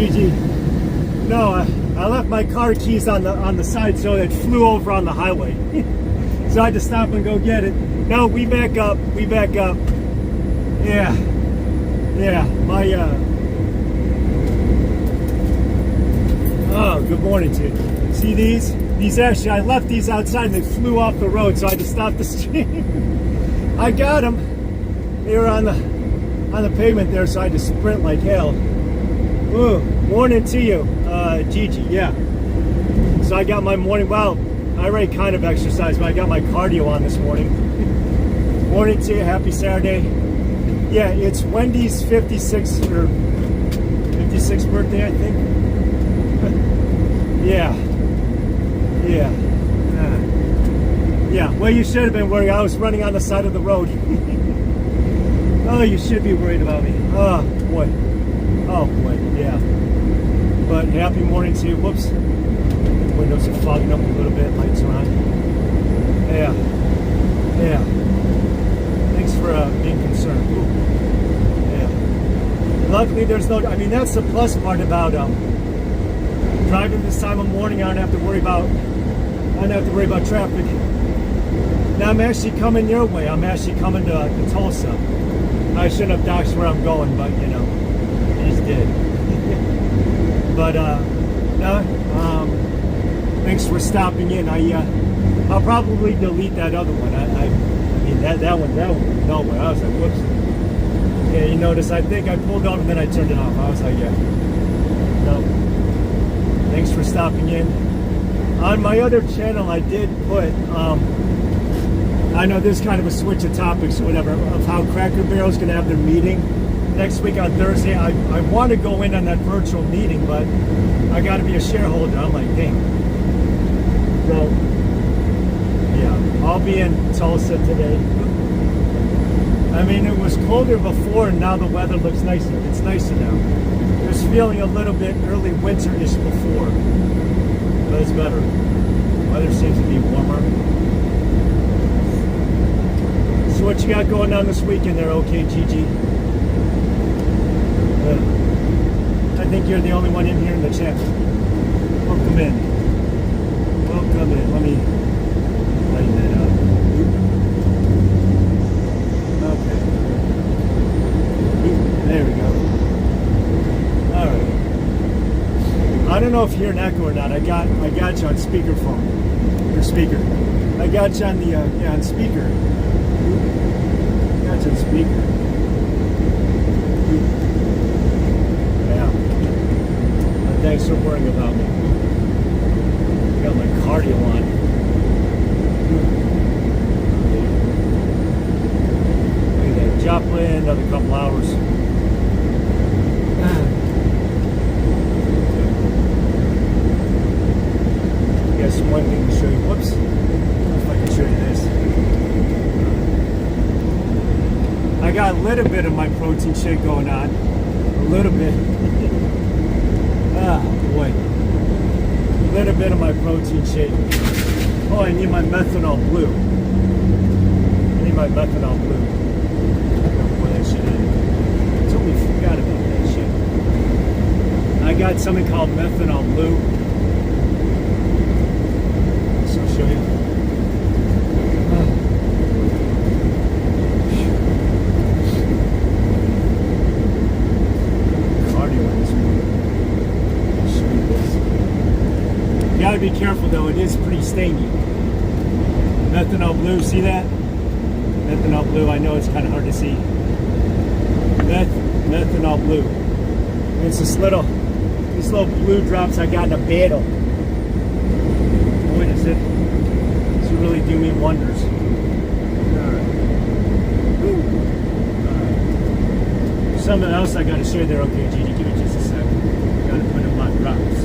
Gigi. No, I left my car keys on the side, so it flew over on the highway. So I had to stop and go get it. No, we back up. We back up. Yeah. Yeah. My oh, good morning to you. See these? These actually, I left these outside and they flew off the road, so I had to stop the stream. I got them. They were on the pavement there, so I had to sprint like hell. Ooh, morning to you, Gigi. Yeah. So I got my morning. Well, I already kind of exercised, but I got my cardio on this morning. Morning to you. Happy Saturday. Yeah, it's Wendy's 56th birthday, I think. Yeah. Yeah. Yeah. Well, you should have been worried. I was running on the side of the road. Oh, you should be worried about me. Oh, boy. Oh, boy. Yeah. But happy morning to you. Whoops. Windows are fogging up a little bit. Lights are on. Yeah. Yeah. Thanks for being concerned. Ooh. Yeah. Luckily, there's no... I mean, that's the plus part about driving this time of morning. I don't have to worry about traffic. Now I'm actually coming your way. I'm actually coming to Tulsa. I shouldn't have doxed where I'm going, but you know, I just did. But no, thanks for stopping in. I'll probably delete that other one. I mean that one nowhere. I was like, whoops. Yeah, you notice I think I pulled over and then I turned it off. I was like, yeah, no. Thanks for stopping in. On my other channel, I did put, I know this is kind of a switch of topics or whatever, of how Cracker Barrel's going to have their meeting next week on Thursday. I want to go in on that virtual meeting, but I got to be a shareholder. I'm like, dang. So, yeah, I'll be in Tulsa today. I mean, it was colder before, and now the weather looks nicer. It's nicer now. It was feeling a little bit early winter-ish before, but it's better. Weather seems to be warmer. So what you got going on this weekend there, okay, Gigi? I think you're the only one in here in the chat. Welcome in. Welcome in. Let me lighten that up. Okay. There we go. All right. I don't know if you're an echo or not. I got you on speakerphone. Your speaker. I got you on the on speaker. Got you on speaker. Yeah. Thanks for worrying about me. Got my cardio on. Look at that. Joplin, another couple hours. Yes, one thing to show you. Whoops. I don't know if I can show you this. I got a little bit of my protein shake going on. A little bit. Ah, boy. A little bit of my protein shake. Oh, I need my methanol blue. I need my methanol blue. I'll pour that shit in. I totally forgot about that shit. I got something called methanol blue. So I'll show you. You gotta be careful though, it is pretty stainy. Methanol blue, see that? Methanol blue, I know it's kind of hard to see. Methanol blue. It's these little blue drops I got in a bottle. Boy, does it really do me wonders. Alright. Something else I gotta share there. Okay, Gigi, give me just a sec. Gotta put in my drops.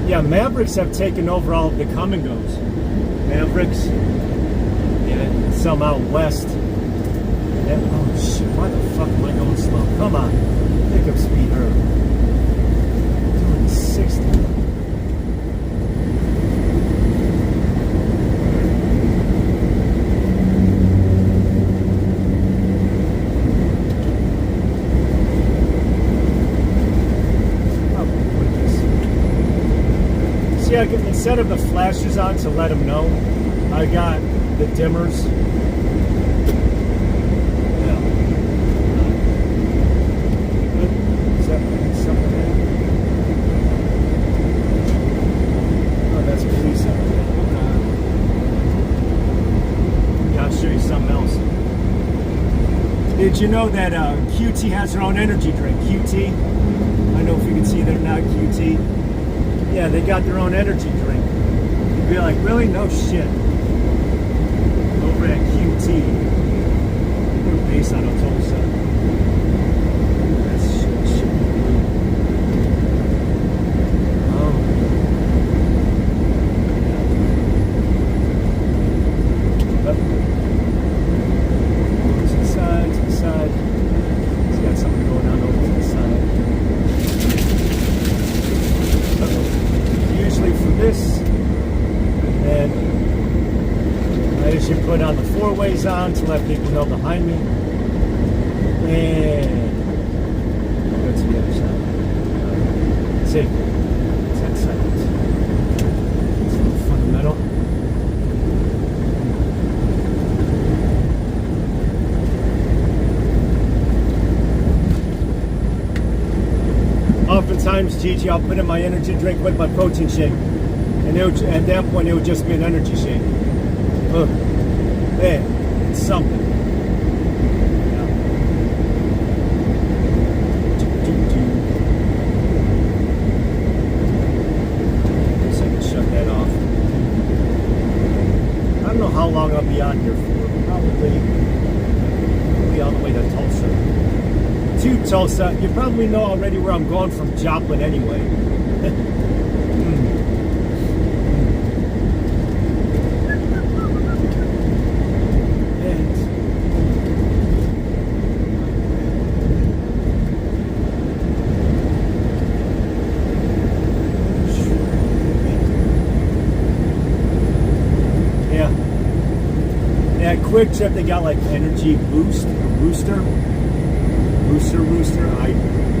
Yeah, Mavericks have taken over all of the come and goes. Mavericks, yeah, some out west. Yeah, oh shit, why the fuck am I going slow? Come on, pick up speed, Herb. Doing 60. See, instead of the flashes on to let them know, I got the dimmers. Yeah. Is that something there? Oh, that's police out there. Yeah, I'll show you something else. Did you know that QT has their own energy drink? QT? I don't know if you can see they're not QT. Yeah, they got their own energy drink. You'd be like, really? No shit. Over at QT. We're based out of Tulsa. That's shit. Oh. To the side, to the side. He's got something going on over to the side. Usually for this, and I usually put on the four ways on to let people know behind me. And go to the other side. See, 10 seconds. It's a little fundamental. Oftentimes, Gigi, I'll put in my energy drink with my protein shake. And at that point, it would just be an energy shake. Look, man, it's something. Yeah. Guess I can shut that off. I don't know how long I'll be on here for. Probably all the way to Tulsa. To Tulsa, you probably know already where I'm going from Joplin anyway. Yeah, Quick Trip, they got like energy boost, rooster.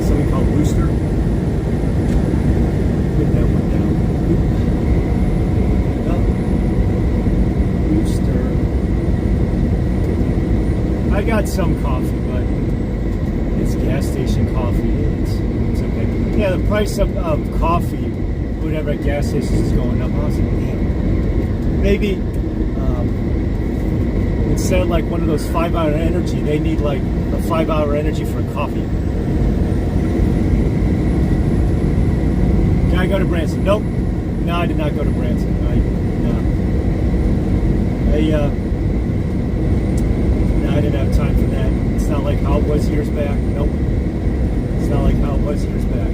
Something called Rooster. Put that one down. Rooster. I got some coffee, but it's gas station coffee. It's okay. Yeah, the price of coffee, whatever at gas stations is going up. I was like, damn. Maybe instead of like one of those 5-hour energy, they need like a 5-hour energy for a coffee. Can I go to Branson? Nope. No, I did not go to Branson. No, I didn't have time for that. It's not like how it was years back. Nope. It's not like how it was years back.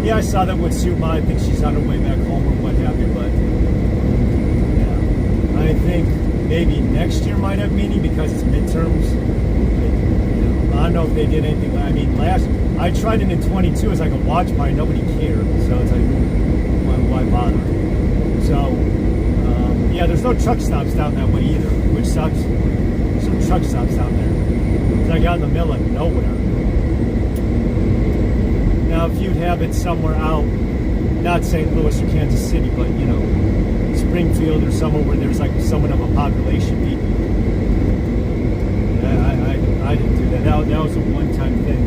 Yeah, I saw that with Sue Ma. I think she's on her way back home or what have you, but yeah. I think maybe next year might have meaning because it's midterms. I don't know if they did anything. I mean, I tried it in 22 as like a watch party. Nobody cared. So it's like, why bother? So, yeah, there's no truck stops down that way either, which sucks. There's some truck stops down there. So I got in the middle of nowhere. Now, if you'd have it somewhere out, not St. Louis or Kansas City, but, you know, Springfield or somewhere where there's like somewhat of a population, maybe. I didn't do that. That was a one-time thing.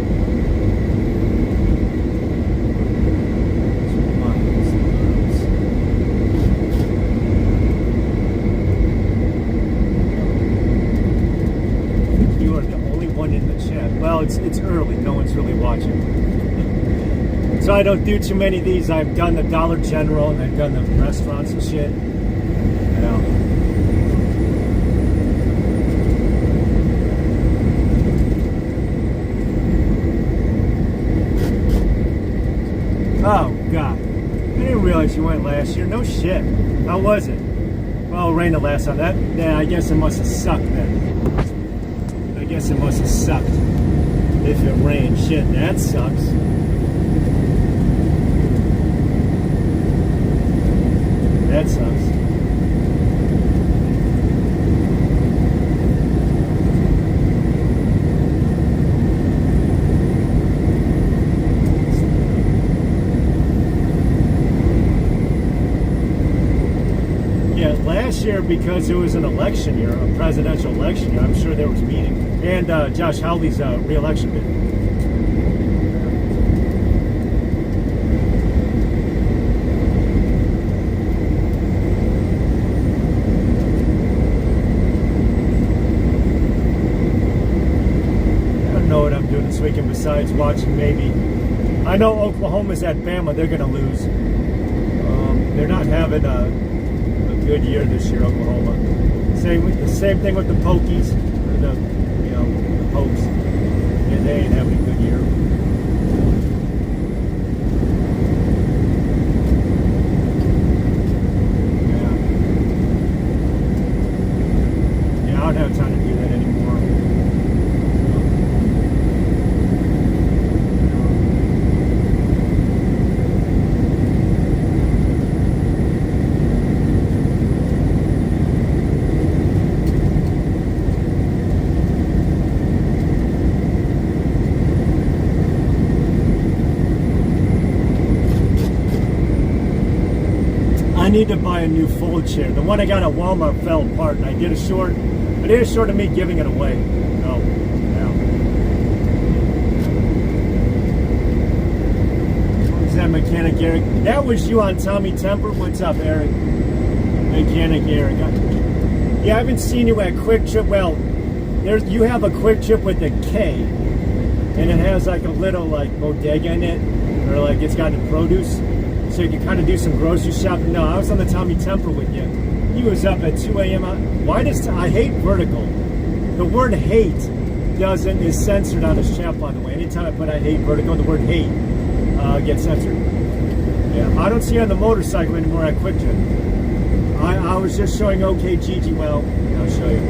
You are the only one in the chat. Well, it's early. No one's really watching. So I don't do too many of these. I've done the Dollar General and I've done the restaurants and shit. You know. Oh, God. I didn't realize you went last year. No shit. How was it? Well, it rained the last time. Yeah, I guess it must have sucked then. I guess it must have sucked. If it rained. Shit, that sucks. That sucks. last year, because it was an election year, a presidential election year, I'm sure there was meeting. And Josh Hawley's re-election bid. I don't know what I'm doing this weekend besides watching maybe. I know Oklahoma's at Bama. They're going to lose. They're not having a good year this year, Oklahoma. Same thing with the Pokies, or the Pokes. And they ain't having a good year. Yeah, I don't have time to do that anymore. I need to buy a new fold chair. The one I got at Walmart fell apart, and I did a short of me giving it away. Oh, yeah. Is that Mechanic Eric? That was you on Tommy Temper. What's up, Eric? Mechanic Eric. Yeah, I haven't seen you at Quick Trip. Well, you have a Quick Trip with a K, and it has like a little like bodega in it, or like it's got the produce. So you can kind of do some grocery shopping. No, I was on the Tommy Temper with you. He was up at 2 a.m. Why does I hate vertical? The word hate is censored on this chat, by the way. Anytime I put I hate vertical, the word hate gets censored. Yeah, I don't see you on the motorcycle anymore at Quick Trip. I was just showing OK Gigi. Well, I'll show you.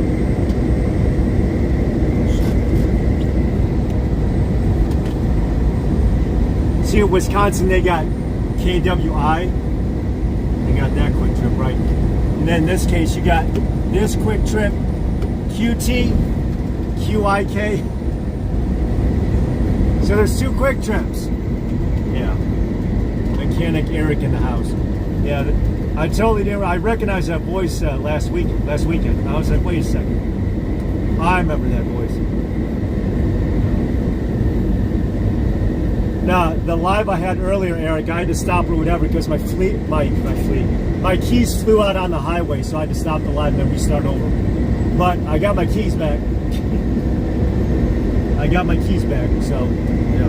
See, at Wisconsin, they got KWI. You got that Quick Trip, right? And then in this case, you got this Quick Trip, QT, QIK. So there's two Quick Trips. Yeah. Mechanic Eric in the house. Yeah, I totally didn't. I recognized that voice last weekend. I was like, wait a second. I remember that voice. Now, the live I had earlier, Eric, I had to stop or whatever because my keys flew out on the highway, so I had to stop the live and then restart over. But I got my keys back. So, yeah.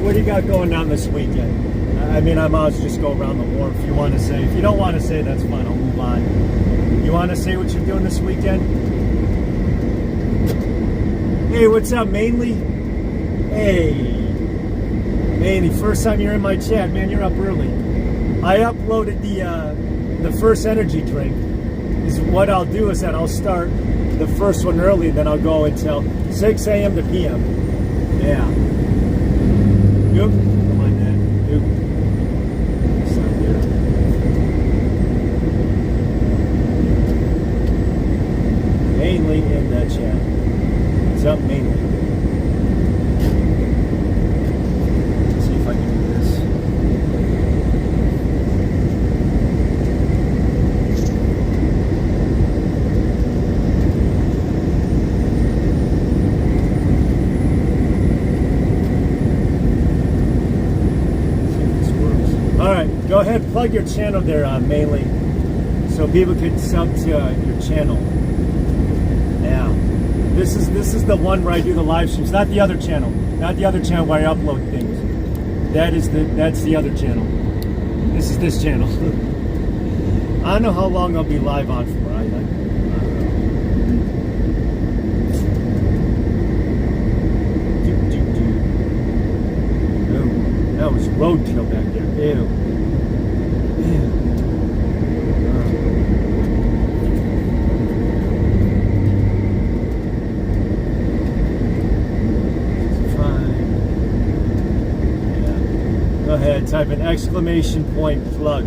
What do you got going on this weekend? I mean, I might as well just go around the horn if you want to say. If you don't want to say, that's fine. I'll move on. You want to say what you're doing this weekend? Hey, what's up, Mainly? Hey. Mainly, first time you're in my chat, man. You're up early. I uploaded the first energy drink. Is what I'll do is that I'll start the first one early, then I'll go until 6 a.m. to p.m. Yeah. Yep. Come on, Dad. Yep. Stop there. Mainly in the chat. What's up, Mainly? Let's see if I can do this. Go ahead, plug your channel there, Mainly, so people can sub to your channel. Yeah, this is the one where I do the live streams, not the other channel, where I upload things. That's the other channel. This is this channel. I don't know how long I'll be live on for. I don't know. Ew, that was roadkill back there. Ew. Fine. type an exclamation point plug.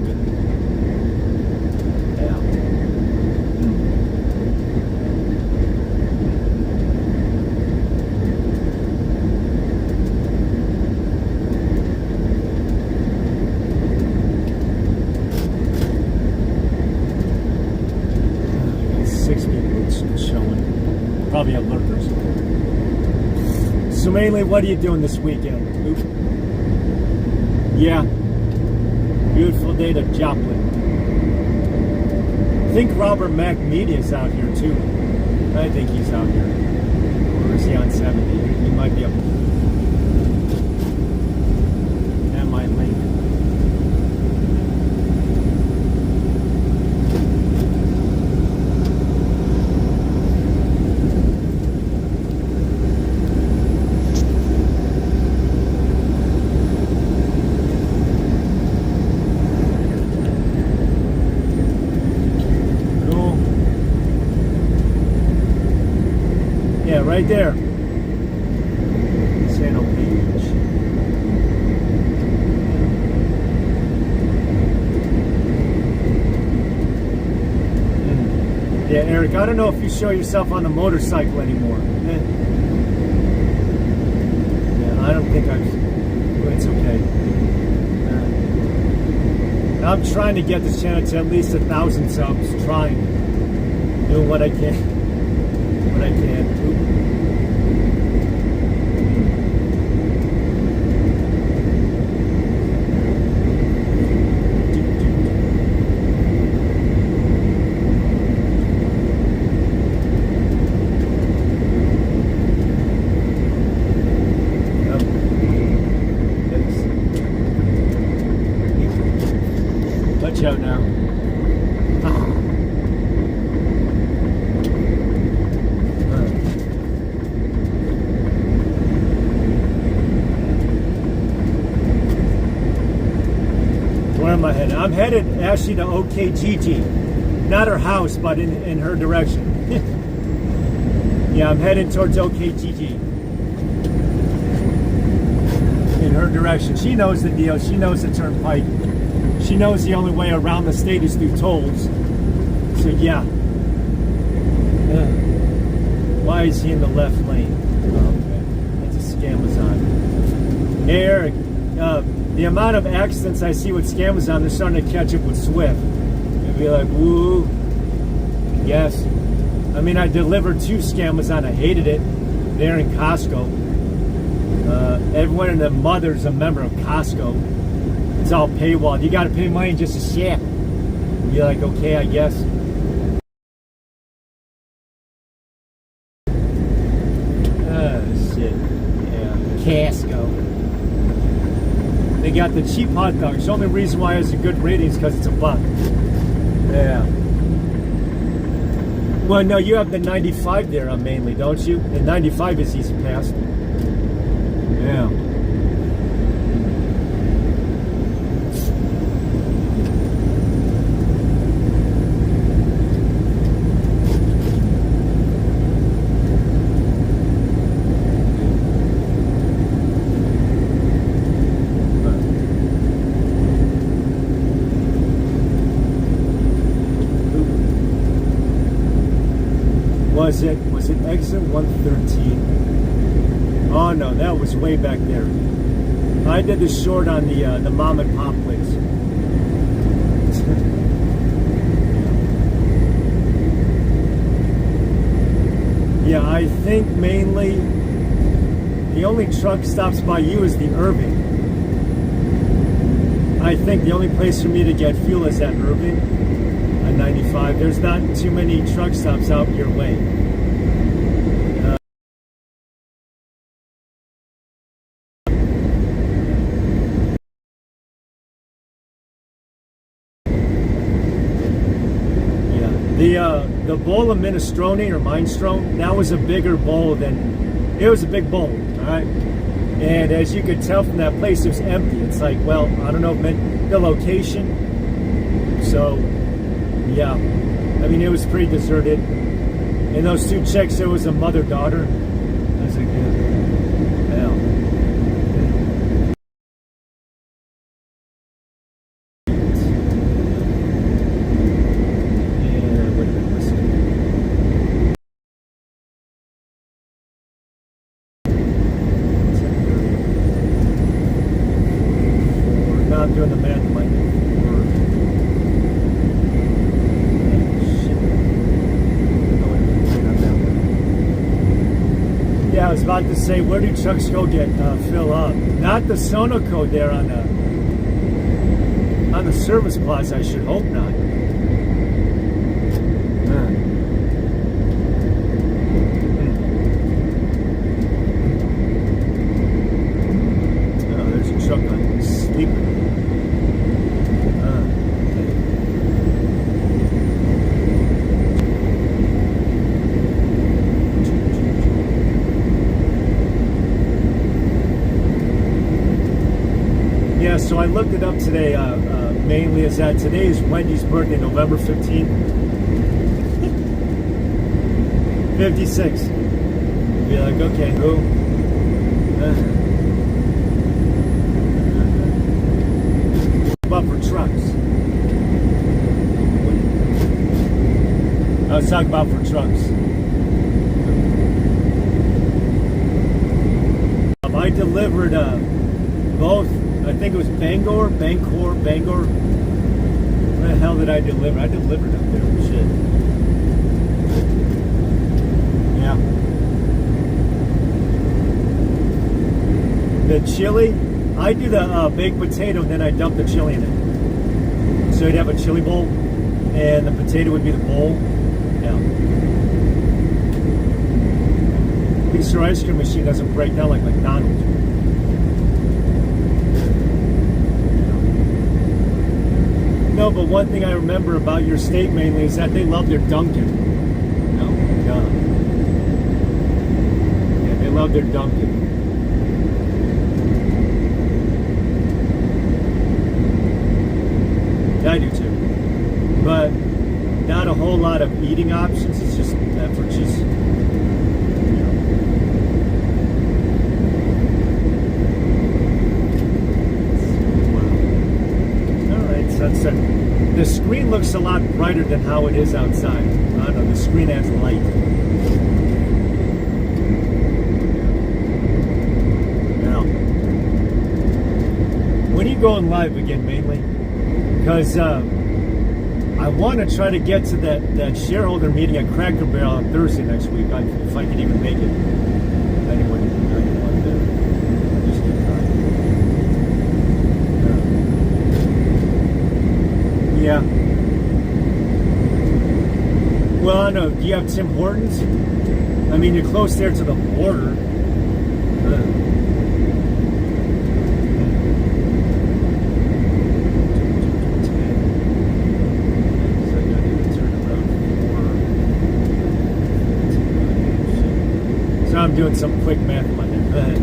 Yeah. Six people showing. Probably have lurkers. So mainly, what are you doing this weekend? Oop. Yeah. Beautiful day to Joplin. I think Robert Mack Media's out here too. I think he's out here. Or is he on 70? He might be up. That might link. Yeah, right there. Sano Beach. Yeah, Eric, I don't know if you show yourself on the motorcycle anymore. Yeah, I don't think it's okay. I'm trying to get this channel to at least 1,000 subs. Trying. Doing what I can. What I can. Watch out now. Where am I headed? I'm headed actually to OKGG. Not her house, but in her direction. Yeah, I'm heading towards OKGG. In her direction. She knows the deal. She knows the turnpike. She knows the only way around the state is through tolls. So yeah. Why is he in the left lane? Oh, okay. That's a Scamazon. Hey Eric, the amount of accidents I see with Scamazon, they're starting to catch up with Swift. It'd be like, woo. Yes. I mean, I delivered 2 Scamazon. I hated it. They're in Costco. Everyone in the mother's a member of Costco. It's all paywall. You got to pay money just to share. You're like, okay, I guess. Shit. Yeah. Costco. They got the cheap hot dogs. The only reason why it's a good rating is because it's $1. Yeah. Well, no, you have the 95 there mainly, don't you? The 95 is easy pass. Yeah. Was it exit 113? Oh no, that was way back there. I did the short on the mom and pop place. Yeah, I think mainly the only truck stops by you is the Irving. I think the only place for me to get fuel is at Irving on 95. There's not too many truck stops out your way. The bowl of minestrone or minestrone, that was a bigger bowl than, it was a big bowl, all right? And as you could tell from that place, it was empty. It's like, well, I don't know, the location. So, yeah. I mean, it was pretty deserted. And those 2 chicks, there was a mother-daughter. I was like, yeah. I was about to say, where do trucks go get fill up? Not the Sonoco there on the service plaza. I should hope not. Oh, there's a truck on sleeping. Yeah, so I looked it up today, mainly is that today is Wendy's birthday, November 15th. 56. Be like, okay, who? But for trucks. I was talking about for trucks. I delivered both. I think it was Bangor. What the hell did I deliver? I delivered up there. Shit. Yeah. The chili, I do the baked potato and then I dump the chili in it. So you'd have a chili bowl and the potato would be the bowl. Yeah. At least your ice cream machine doesn't break down like McDonald's. No, but one thing I remember about your state mainly is that they love their Dunkin'. Oh my God. Yeah, they love their Dunkin'. Yeah, I do too. But not a whole lot of eating options. It's just beverages. The screen looks a lot brighter than how it is outside. I don't know, the screen adds light. Now, when are you going live again, mainly? Because I want to try to get to that shareholder meeting at Cracker Barrel on Thursday next week, if I can even make it. Anyone there. Just keep trying. Yeah. Well, I know. Do you have Tim Hortons? I mean, you're close there to the border. So I'm doing some quick math in my head. Go ahead.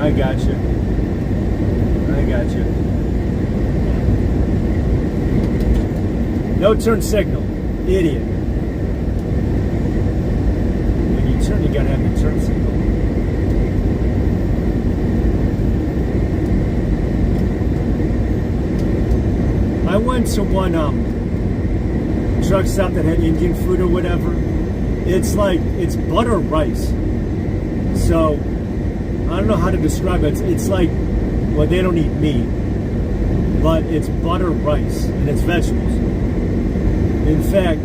I got you. No turn signal. Idiot. When you turn, you gotta have the turn signal. I went to one truck stop that had Indian food or whatever. It's butter rice. So I don't know how to describe it. It's like, well, they don't eat meat, but it's butter rice and it's vegetables. In fact,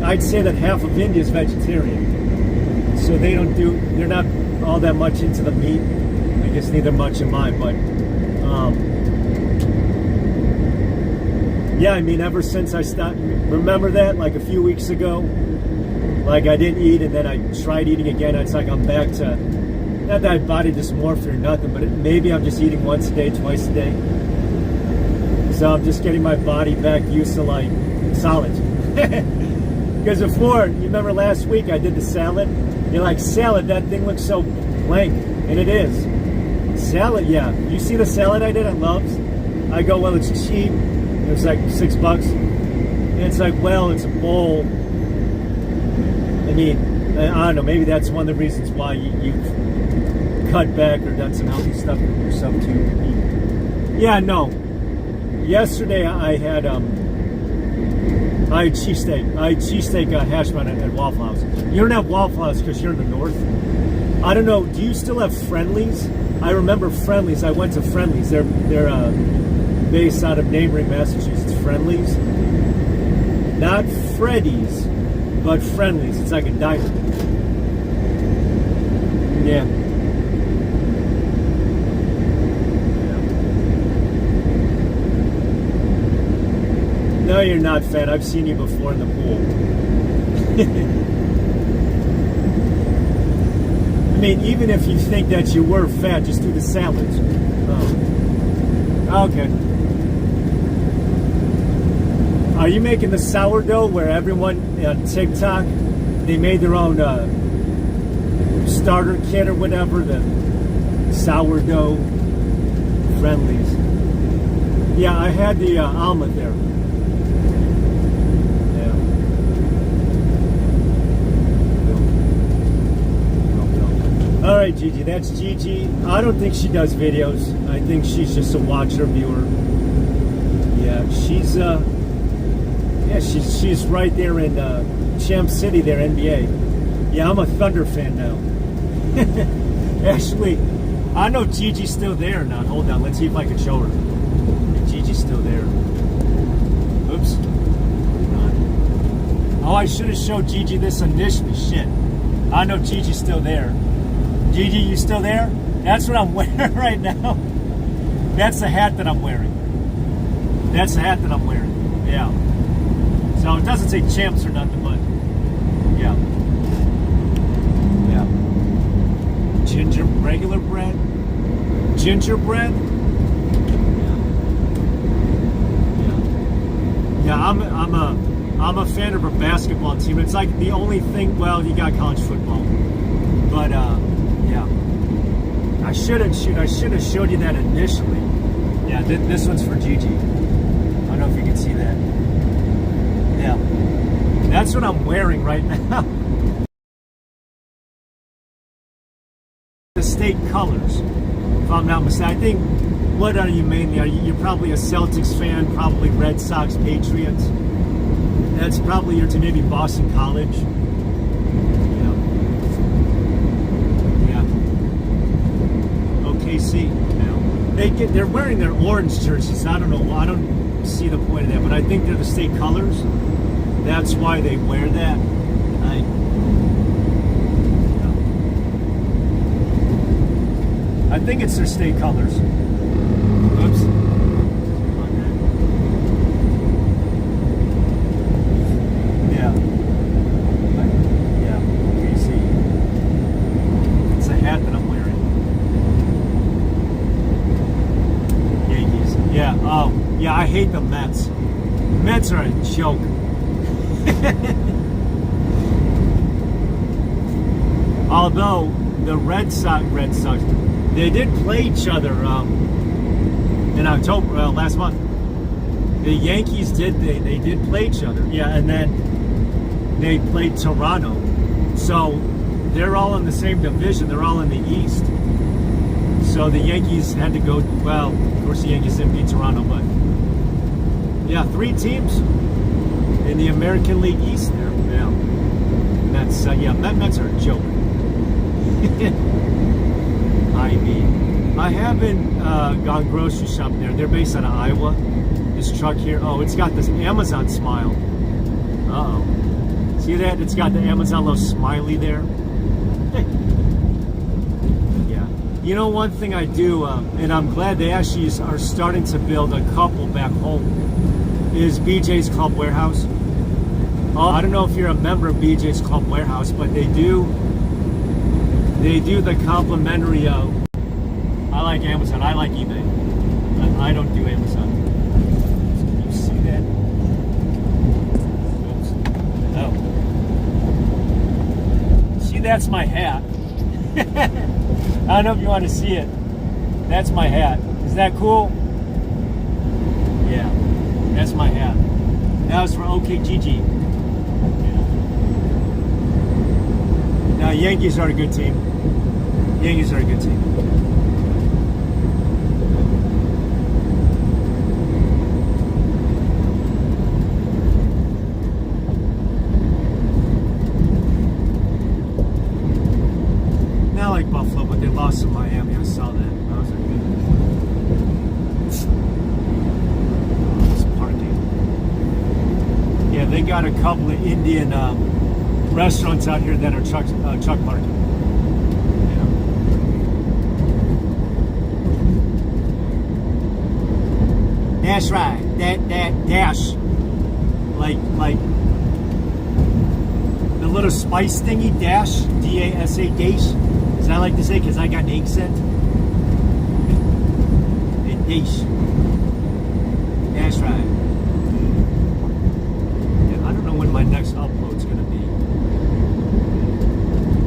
I'd say that half of India is vegetarian, so they're not all that much into the meat. I guess neither much am I, but yeah, I mean, ever since I stopped, remember that, like a few weeks ago, like I didn't eat and then I tried eating again. It's like I'm back to, not that I body dysmorphia or nothing, but maybe I'm just eating once a day, twice a day. So I'm just getting my body back used to like solid. Because before, you remember last week I did the salad? You're like, salad, that thing looks so blank. And it is. Salad, yeah. You see the salad I did at Love's? I go, well, it's cheap. It was like $6. And it's like, well, it's a bowl. I mean, I don't know, maybe that's one of the reasons why you've cut back or done some healthy stuff for yourself too. Yeah, no. Yesterday I had cheesesteak. I had cheesesteak hash brown at Waffle House. You don't have Waffle House because you're in the north. I don't know. Do you still have Friendly's? I remember Friendly's. I went to Friendly's. They're based out of neighboring Massachusetts. Friendly's, not Freddy's, but Friendly's. It's like a diner. Yeah. No, you're not fat. I've seen you before in the pool. I mean, even if you think that you were fat, just do the salads. Oh. Okay. Are you making the sourdough where everyone on TikTok, they made their own starter kit or whatever, the sourdough Friendly's? Yeah, I had the omelet there. All right, Gigi, that's Gigi. I don't think she does videos. I think she's just a watcher, viewer. Yeah, she's right there in Champ City, there, NBA. Yeah, I'm a Thunder fan now. Actually, I know Gigi's still there now. Hold on, let's see if I can show her. If Gigi's still there. Oops. Oh, I should have showed Gigi this initially. Shit. I know Gigi's still there. Gigi, you still there? That's what I'm wearing right now. That's the hat that I'm wearing. That's the hat that I'm wearing. Yeah. So it doesn't say champs or nothing, but yeah. Yeah. Ginger, regular bread? Gingerbread? Yeah. Yeah, I'm a fan of her basketball team. It's like the only thing, well, you got college football. But yeah. I should have showed you that initially. Yeah, this one's for Gigi. I don't know if you can see that. Yeah. That's what I'm wearing right now. The state colors, if I'm not mistaken. I think, what are you mainly? You're probably a Celtics fan, probably Red Sox, Patriots. That's probably your team, maybe Boston College. OKC now. They're wearing their orange jerseys. I don't know. I don't see the point of that, but I think they're the state colors. That's why they wear that. I think it's their state colors. Oops. Yeah. Yeah. You see. It's a hat that I'm wearing. Yankees. Yeah. Oh. Yeah. I hate the Mets. Mets are a joke. Although the Red Sox, they did play each other in October last month. The Yankees they did play each other, yeah, and then they played Toronto. So they're all in the same division. They're all in the East. So the Yankees had to go. Well, of course the Yankees didn't beat Toronto, but yeah, 3 teams in the American League East there. Yeah, Mets. Yeah, Mets are a joke. I mean, I haven't gone grocery shopping there. They're based out of Iowa. This truck here, oh, it's got this Amazon smile. Uh-oh. See that? It's got the Amazon little smiley there. Yeah. You know, one thing I do, and I'm glad they actually are starting to build a couple back home, is BJ's Club Warehouse. Oh, I don't know if you're a member of BJ's Club Warehouse, but they do the complimentary. I like Amazon. I like eBay. I don't do Amazon. Can you see that? that's my hat. I don't know if you want to see it. That's my hat. Is that cool? Yeah, that's my hat. That was for OKGG. Now, Yankees are a good team. Yankees are a good team. Not like Buffalo, but they lost to Miami. I saw that. That was a good. It's parking. Yeah, they got a couple of Indian restaurants out here that are truck parking. Yeah. That's right. That dash, like the little spice thingy, dash, D-A-S-A, dash. As I like to say, because I got an accent. Dash. That's right. Yeah, I don't know when my next upload's going to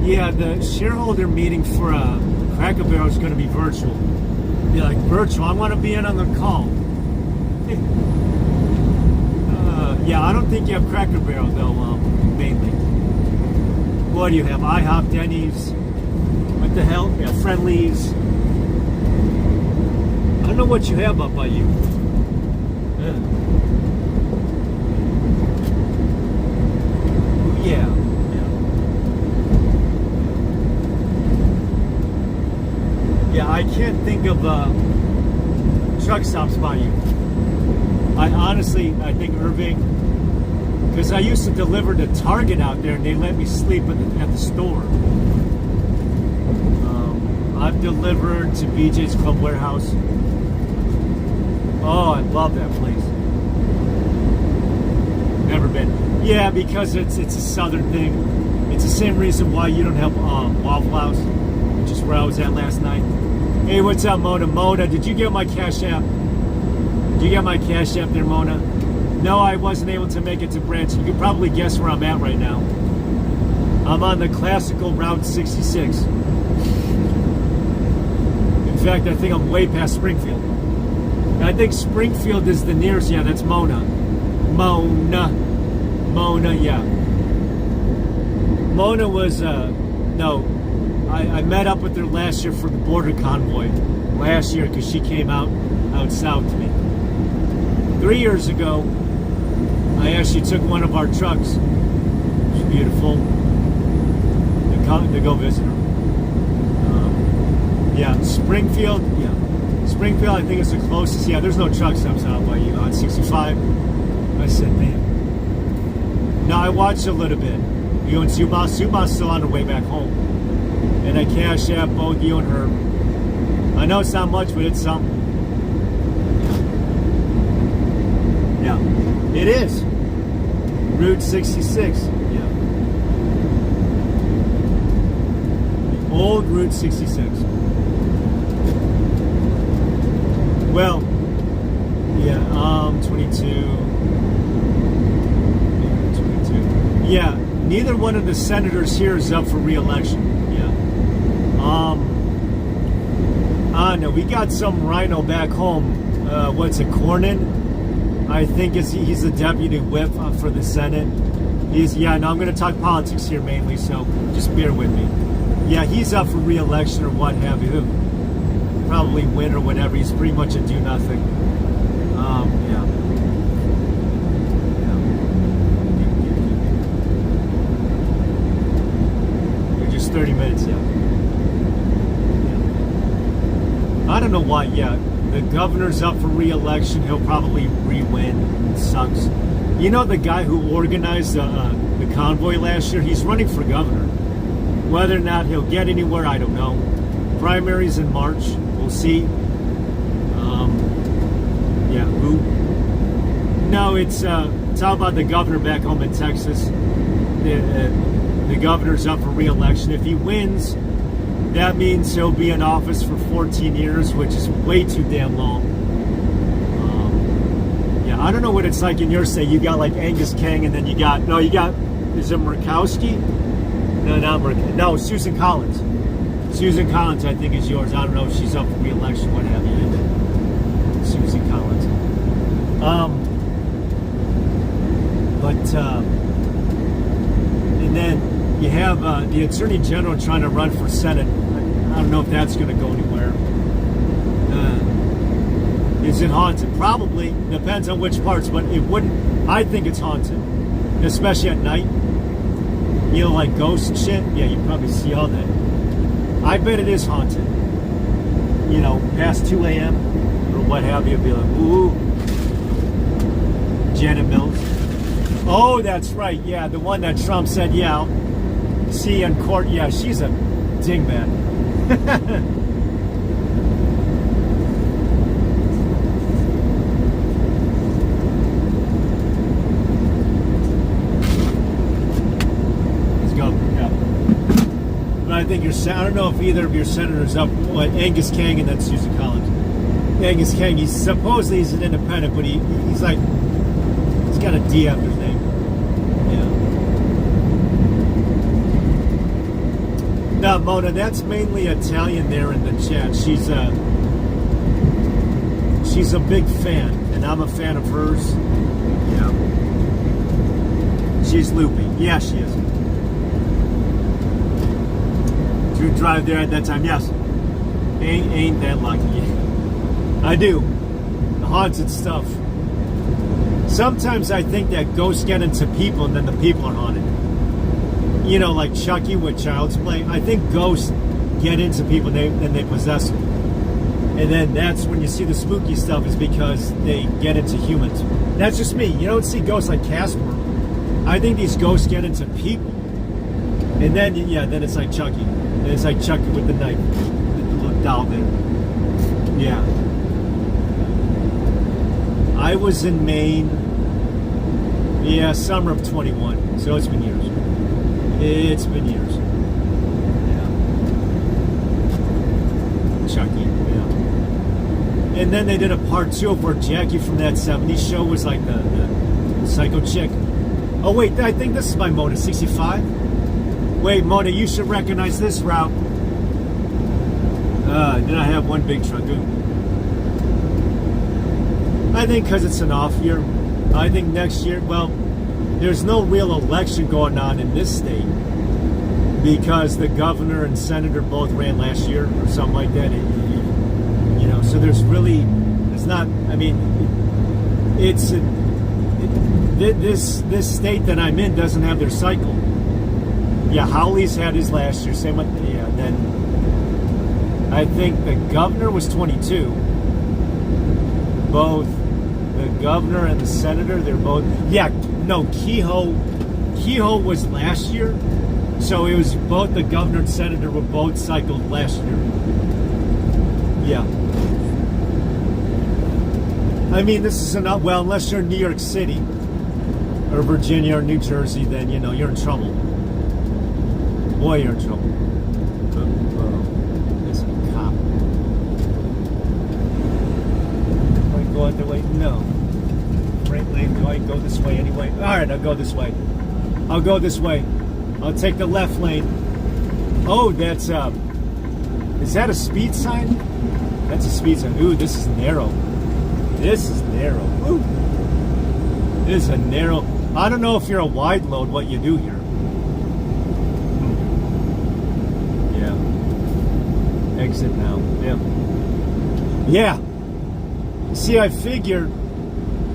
be. Yeah, the shareholder meeting for Cracker Barrel is going to be virtual. Be like, virtual? I want to be in on the call. Yeah, I don't think you have Cracker Barrel, though, mainly. What do you have? IHOP, Denny's. What the hell? Yeah, Friendlies. I don't know what you have up by you. Yeah. Yeah, I can't think of truck stops by you. I think Irving, because I used to deliver to Target out there and they let me sleep at the store. I've delivered to BJ's Club Warehouse. Oh, I love that place. Never been. Yeah, because it's a southern thing. It's the same reason why you don't have Waffle House, which is where I was at last night. Hey, what's up, Mona? Mona, did you get my Cash App? Did you get my Cash App there, Mona? No, I wasn't able to make it to Branch. You can probably guess where I'm at right now. I'm on the classical Route 66. In fact, I think I'm way past Springfield. I think Springfield is the nearest. Yeah, that's Mona. Mona, yeah. Mona was, no, I met up with her last year for the border convoy. Last year, because she came out south to me. 3 years ago, I actually took one of our trucks. It's beautiful. To go visit her. Yeah, Springfield. Yeah, Springfield. I think is the closest. Yeah, there's no truck stops out by you on 65. I said, man. Now I watched a little bit. You and Subas. Subas still on her way back home, and I Cash App both you and her. I know it's not much, but it's something. Yeah, it is. Route 66. Yeah. Old Route 66. Well, yeah, 22. Yeah, neither one of the senators here is up for re-election. Yeah. I don't know. We got some rhino back home. What's it, Cornyn? I think he's the deputy whip for the Senate. I'm going to talk politics here mainly, so just bear with me. Yeah, he's up for re-election or what have you. He'll probably win or whatever. He's pretty much a do-nothing. Yeah. We're just 30 minutes in. Yeah. I don't know why yet. The governor's up for re-election. He'll probably re-win. It sucks. You know the guy who organized the convoy last year? He's running for governor. Whether or not he'll get anywhere, I don't know. Primaries in March. We'll see. Yeah, who? No, it's all about the governor back home in Texas. The governor's up for re-election. If he wins, that means he'll be in office for 14 years, which is way too damn long. Yeah, I don't know what it's like in your state. You got like Angus King, and then is it Murkowski? No, not Merkel. No, Susan Collins. Susan Collins, I think, is yours. I don't know if she's up for re-election, what have you. Susan Collins. And then you have the Attorney General trying to run for Senate. I don't know if that's going to go anywhere. Is it haunted? Probably. Depends on which parts, but it wouldn't. I think it's haunted, especially at night. You know, like ghost shit. Yeah, you probably see all that. I bet it is haunted. You know, past 2 a.m. or what have you, be like, ooh, Janet Mills. Oh, that's right. Yeah, the one that Trump said, yeah, see in court. Yeah, she's a dingbat. I think I don't know if either of your senators up. What, Angus Kang and then Susan Collins. Angus Kang, he's an independent, but he's like, he's got a D after his name. Yeah. Now, Mona, that's mainly Italian there in the chat. She's a big fan, and I'm a fan of hers. Yeah. She's loopy. Yeah, she is. To drive there at that time, yes. Ain't that lucky. I do. Haunted stuff. Sometimes I think that ghosts get into people and then the people are haunted. You know, like Chucky with Child's Play. I think ghosts get into people and then they possess them. And then that's when you see the spooky stuff, is because they get into humans. That's just me. You don't see ghosts like Casper. I think these ghosts get into people. And then, yeah, then it's like Chucky. And it's like Chucky with the knife. The little doll thing. Yeah. I was in Maine, yeah, summer of 21. So it's been years. It's been years. Yeah. Chucky, yeah. And then they did a part 2 of where Jackie from that 70s show was like the psycho chick. Oh, wait, I think this is my Mona, 65? Wait, Mona, you should recognize this route. Did I have one big truck? I think because it's an off year. I think next year, well, there's no real election going on in this state because the governor and senator both ran last year or something like that. You know, so there's not, I mean, this state that I'm in doesn't have their cycle. Yeah, Howley's had his last year. Same with, yeah. Then I think the governor was 22. Both the governor and the senator, they're both. Yeah, no, Kehoe was last year, so it was both the governor and senator were both cycled last year. Yeah. I mean, this is enough. Well, unless you're in New York City or Virginia or New Jersey, then you know you're in trouble. Boy, you're in trouble. There's a cop. Do I go out the way? No. Right lane. Do I go this way anyway? All right, I'll go this way. I'll go this way. I'll take the left lane. Oh, that's is that a speed sign? That's a speed sign. Ooh, this is narrow. This is narrow. Ooh. This is a narrow. I don't know if you're a wide load, what you do here. Exit now. Yeah. Yeah. See, I figured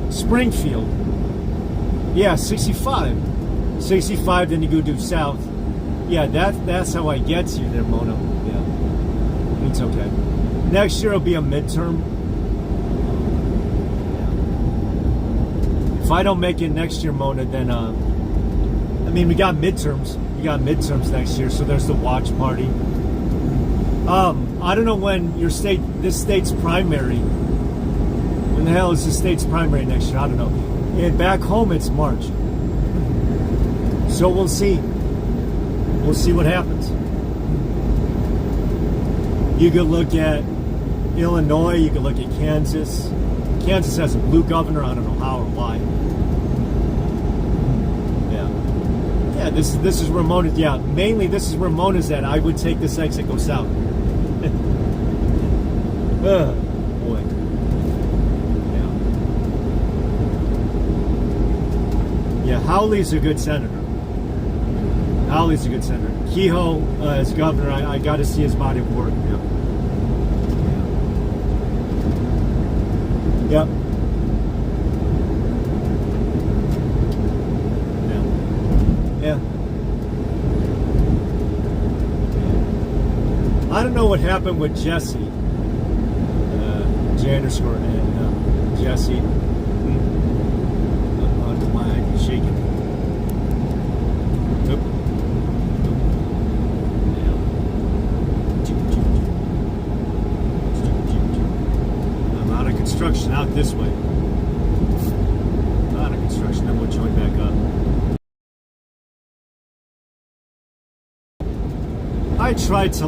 Springfield. Yeah, 65. 65, then you go due south. Yeah, that's how I get to you there, Mona. Yeah. It's okay. Next year will be a midterm. Yeah. If I don't make it next year, Mona, then I mean we got midterms. We got midterms next year, so there's the watch party. I don't know when this state's primary. When the hell is the state's primary next year? I don't know. And back home, it's March. So we'll see. We'll see what happens. You could look at Illinois. You could look at Kansas. Kansas has a blue governor. I don't know how or why. Yeah. Yeah, this is Ramona. Yeah, mainly this is Ramona's at. I would take this exit, go south. Boy. Yeah, Howley's a good senator. Howley's a good senator. Kehoe as governor, I got to see his body of work. Yeah. Yep. Yeah. I don't know what happened with Jesse. J_, and Jesse. My head is shaking. Nope. I'm out of construction out this way. Out of construction, then we'll join back up. I tried to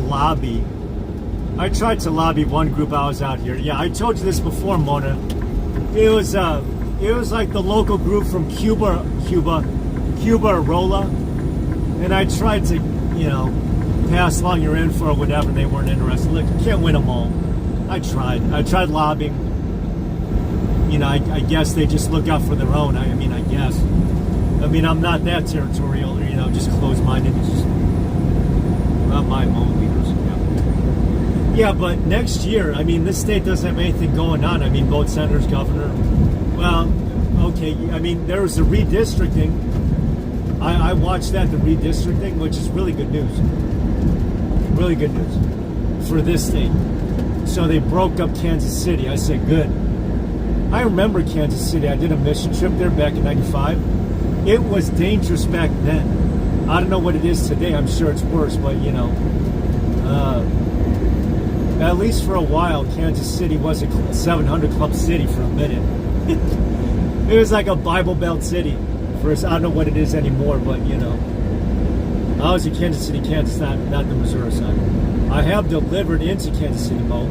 lobby one group I was out here. Yeah, I told you this before, Mona. It was like the local group from Cuba, Arola. And I tried to, pass along your info or whatever. They weren't interested. Look, you can't win them all. I tried lobbying. I guess they just look out for their own. I guess. I'm not that territorial or, just closed-minded. It's just not my own leaders. Yeah, but next year, this state doesn't have anything going on. Both senators, governor. Well, okay. There was the redistricting. I watched that, the redistricting, which is really good news. Really good news for this state. So they broke up Kansas City. I said, good. I remember Kansas City. I did a mission trip there back in '95. It was dangerous back then. I don't know what it is today. I'm sure it's worse, but at least for a while, Kansas City was a 700 club city for a minute. It was like a Bible Belt city. First, I don't know what it is anymore, but I was in Kansas City, Kansas, not the Missouri side. I have delivered into Kansas City, Mo.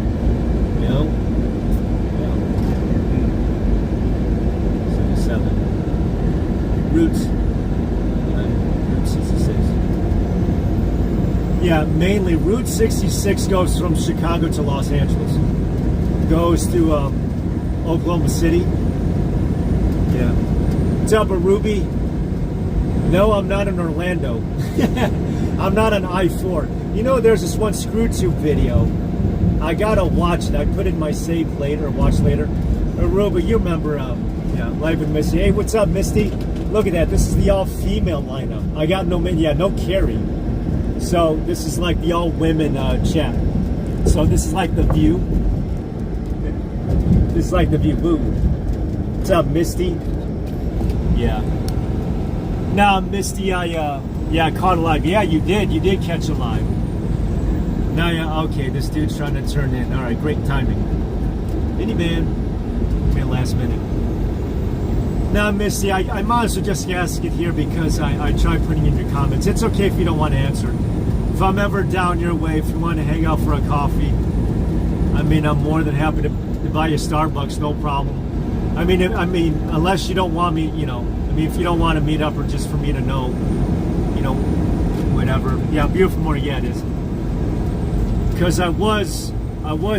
77. Roots. Route 66. Yeah, mainly Route 66 goes from Chicago to Los Angeles. Goes to Oklahoma City. Yeah. What's up, Ruby? No, I'm not in Orlando. I'm not on I-4. There's this one ScrewTube video. I gotta watch it. I put it in my save later, watch later. Ruby, you remember, Live with Misty. Hey, what's up, Misty? Look at that. This is the all-female lineup. I got no Carrie. So this is like the all-women chat. So this is like the view. This is like the view. Woo. What's up, Misty? Yeah. Nah, Misty, I caught a live. Yeah, you did catch a live. Now, yeah, okay, this dude's trying to turn in. All right, great timing. Minivan. Last minute. Now, Misty, I might as well just ask it here because I tried putting in your comments. It's okay if you don't want to answer. If I'm ever down your way, if you want to hang out for a coffee, I'm more than happy to buy you Starbucks, no problem. Unless you don't want me, if you don't want to meet up or just for me to know, whatever. Yeah, beautiful morning. Yeah, it is. Because I was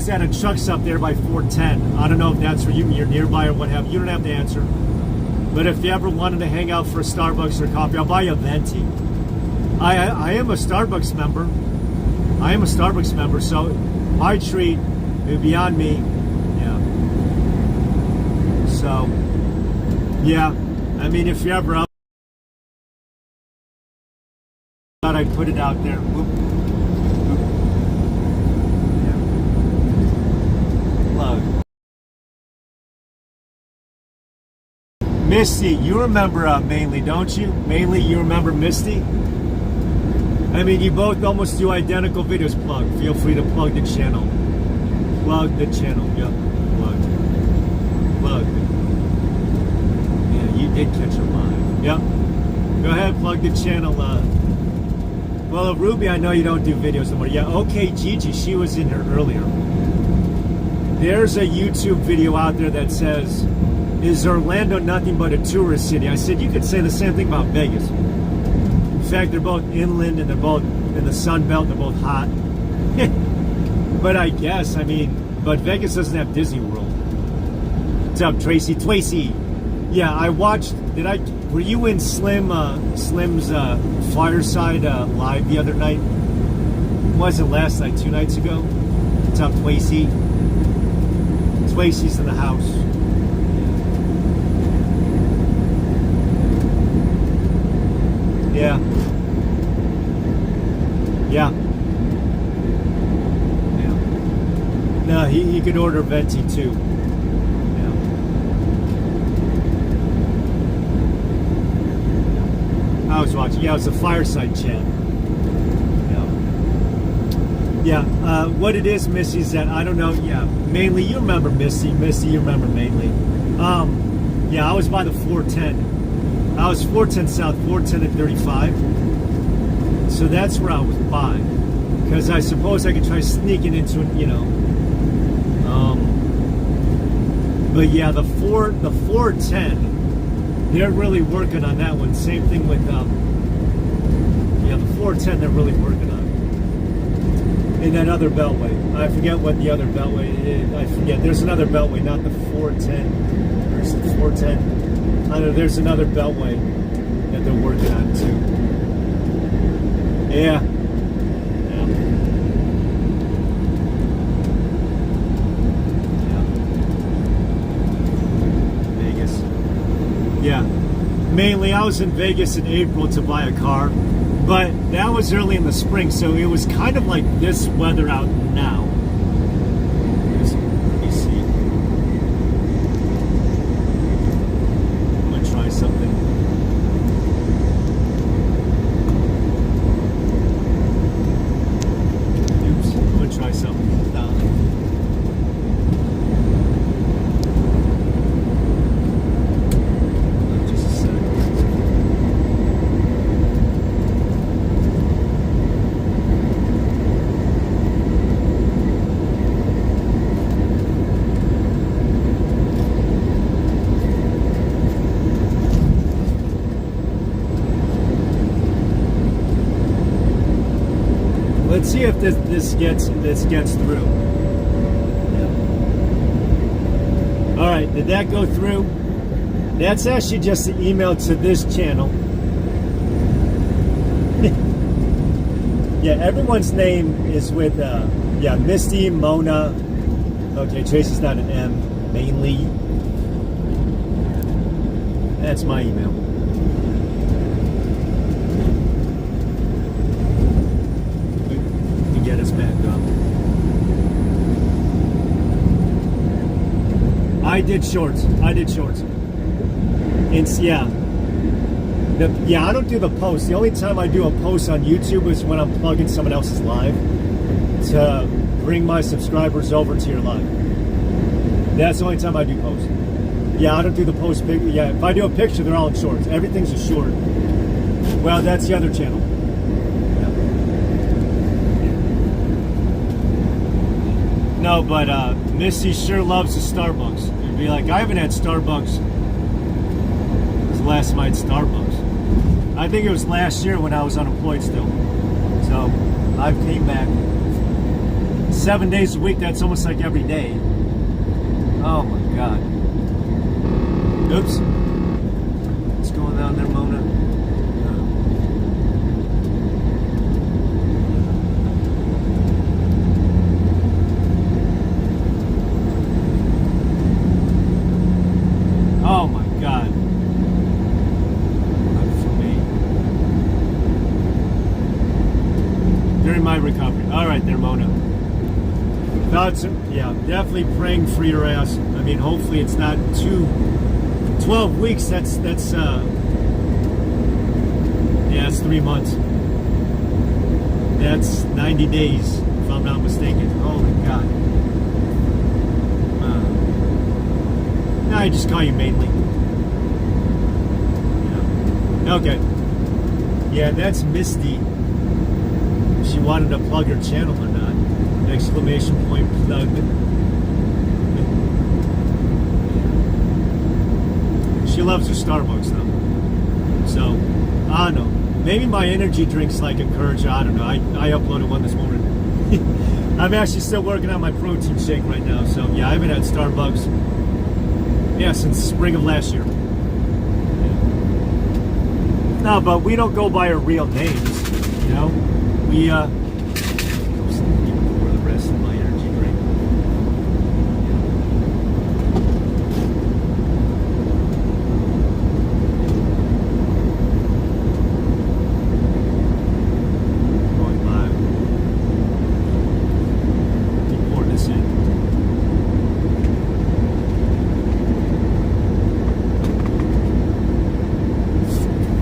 at a truck stop there by 410. I don't know if that's where you're nearby or what have you. You don't have to answer. But if you ever wanted to hang out for a Starbucks or coffee, I'll buy you a venti. I am a Starbucks member. So my treat would be on me. Yeah. So, yeah. If you're ever out, I'd put it out there. Whoop. Misty, you remember Mainly, don't you? Mainly, you remember Misty? You both almost do identical videos. Plug. Feel free to plug the channel. Plug the channel. Yep. Plug. Yeah, you did catch a live. Yep. Go ahead, plug the channel. Well, Ruby, I know you don't do videos anymore. Yeah, okay, Gigi, she was in here earlier. There's a YouTube video out there that says, is Orlando nothing but a tourist city? I said, you could say the same thing about Vegas. fact, they're both inland and they're both in the Sun Belt. They're both hot. But I guess, I mean, but Vegas doesn't have Disney World. What's up, Tracy? Tracy. Yeah, I watched. Were you in Slim's Fireside live the other night? Was it last night? 2 nights ago? What's up, Tracy? Tracy's in the house. Yeah. Yeah. Yeah. No, he could order venti too. Yeah. I was watching. Yeah, it was a Fireside chat. Yeah. Yeah. What it is, Missy, is that I don't know. Yeah. Mainly, you remember Missy. Missy, you remember mainly. Yeah, I was by the 410. I was 410 South, 410 and 35. So that's where I was by. Because I suppose I could try sneaking into it, you know. But yeah, the 410, they're really working on that one. Same thing with, yeah, the 410, they're really working on. In that other beltway. I forget what the other beltway is. I forget. There's another beltway, not the 410. There's the 410. I know there's another beltway that they're working on too. Yeah. Yeah. Yeah. Vegas. Yeah. Mainly, I was in Vegas in April to buy a car, but that was early in the spring, so it was kind of like this weather out now. Let me see. I'm gonna try something. Oops, I'm gonna try something. Just a sec. Let's see if this gets through. Yeah. All right, did that go through? That's actually just the email to this channel. Yeah, everyone's name is with yeah, Misty, Mona. Okay, Tracy's not an M. Mainly. That's my email. Get us back up. I did shorts. It's yeah. Yeah, I don't do the post. The only time I do a post on YouTube is when I'm plugging someone else's live to bring my subscribers over to your live. That's the only time I do post. Yeah, I don't do the post. Yeah, if I do a picture, they're all in shorts. Everything's a short. Well, that's the other channel. No, but Missy sure loves the Starbucks. It'd be like, I haven't had Starbucks. It was the last time I had Starbucks. I think it was last year when I was unemployed still. So I came back 7 days a week. That's almost like every day. Oh my God. Oops. What's going on there, Mona? Oh my God. Not for me. During my recovery. All right there, Mona. Thoughts? Yeah, definitely praying for your ass. I mean, hopefully it's not 12 weeks. That's yeah, it's 3 months. That's 90 days, if I'm not mistaken. Holy God. No, I just call you mainly. Yeah. Okay. Yeah, that's Misty. If she wanted to plug her channel or not. Exclamation point plug. She loves her Starbucks though. So, I don't know. maybe my energy drinks like encourage you. I don't know. I uploaded one this morning. I'm actually still working on my protein shake right now. So yeah, I haven't had Starbucks since spring of last year. No, but we don't go by our real names, you know. We pour the rest of my energy drink. Going live. Keep pouring this in.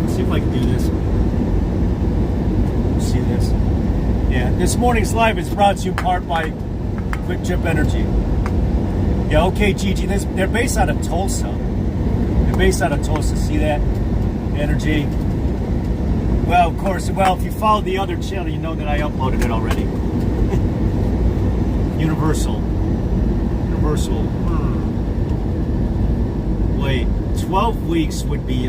See if I can do this. See this? Yeah, this morning's live is brought to you in part by Quick Trip Energy. Yeah, okay, Gigi. They're based out of Tulsa. They're based out of Tulsa. See that? Energy. Well, of course. Well, if you follow the other channel, you know that I uploaded it already. Universal. Wait, 12 weeks would be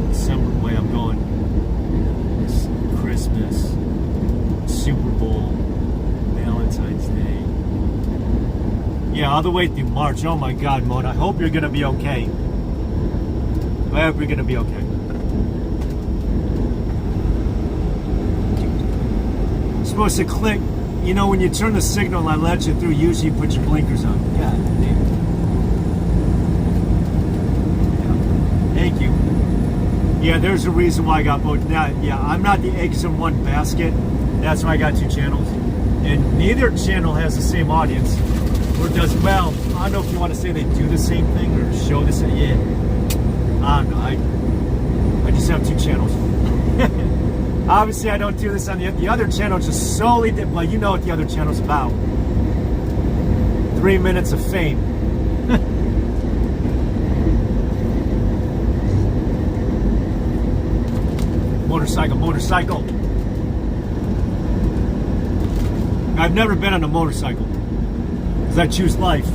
December, way I'm going. Christmas, Super Bowl, Valentine's Day. Yeah, all the way through March. Oh my God, Mona. I hope you're gonna be okay. I hope you're gonna be okay. You're supposed to click, you know, when you turn the signal and I let you through, usually you put your blinkers on. God damn. Thank you. Yeah, there's a reason why I got both. Yeah, I'm not the eggs in one basket. That's why I got two channels. And neither channel has the same audience. Or does, well, I don't know if you want to say they do the same thing or show the same. Yeah. I don't know. I just have two channels. Obviously, I don't do this on the other channel. Just solely, well, you know what the other channel's about. 3 minutes of fame. Motorcycle. I've never been on a motorcycle because I choose life.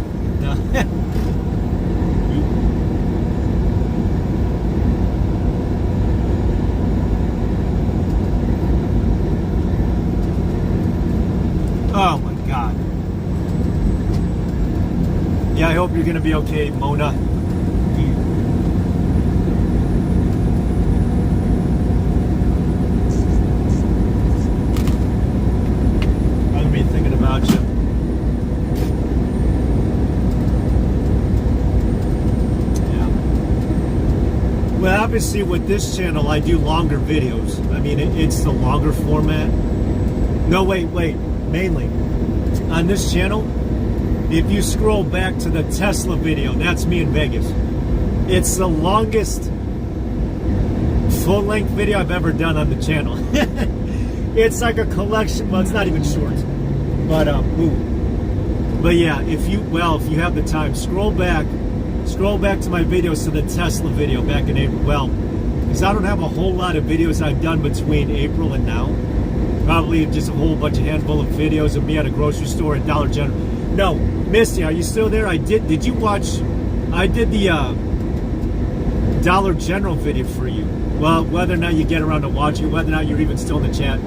Oh my God. Yeah, I hope you're gonna be okay, Mona. Thinking about you. Yeah. Well, obviously with this channel, I do longer videos. I mean, it's the longer format. No, wait. Mainly on this channel, if you scroll back to the Tesla video, that's me in Vegas. It's the longest full-length video I've ever done on the channel. It's like a collection. Well, it's not even short. But yeah, if you have the time, scroll back to my videos to the Tesla video back in April. Well, because I don't have a whole lot of videos I've done between April and now. Probably just a whole bunch of handful of videos of me at a grocery store at Dollar General. No, Misty, are you still there? Did you watch? I did the Dollar General video for you. Well, whether or not you get around to watching, whether or not you're even still in the chat.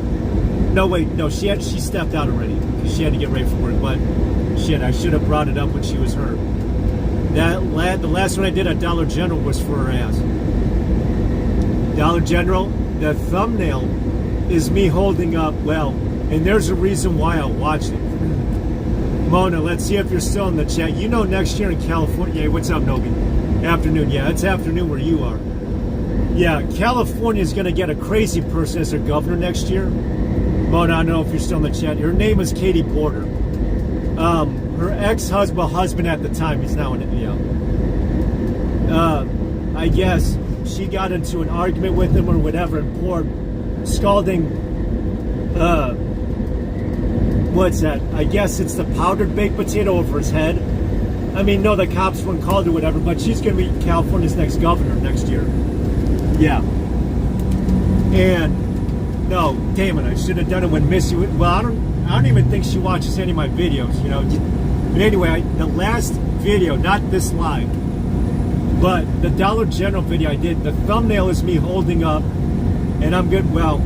No, wait, no, she stepped out already because she had to get ready for work. But shit, I should have brought it up when she was hurt. The last one I did at Dollar General was for her ass. Dollar General, the thumbnail is me holding up, well, and there's a reason why I watched it. Mona, let's see if you're still in the chat. You know next year in California, hey, what's up, Nobi? Afternoon, yeah, it's afternoon where you are. Yeah, California is going to get a crazy person as their governor next year. Mona, I don't know if you're still in the chat. Her name is Katie Porter. Her husband at the time, he's now in it, I guess she got into an argument with him or whatever and poured scalding, what's that? I guess it's the powdered baked potato over his head. I mean, no, the cops weren't called or whatever, but she's going to be California's next governor next year. Yeah. And no, damn it, I should have done it when Missy. Well, I don't even think she watches any of my videos, you know. But anyway, the last video, not this live, But the Dollar General video I did, the thumbnail is me holding up, and I'm good. Well,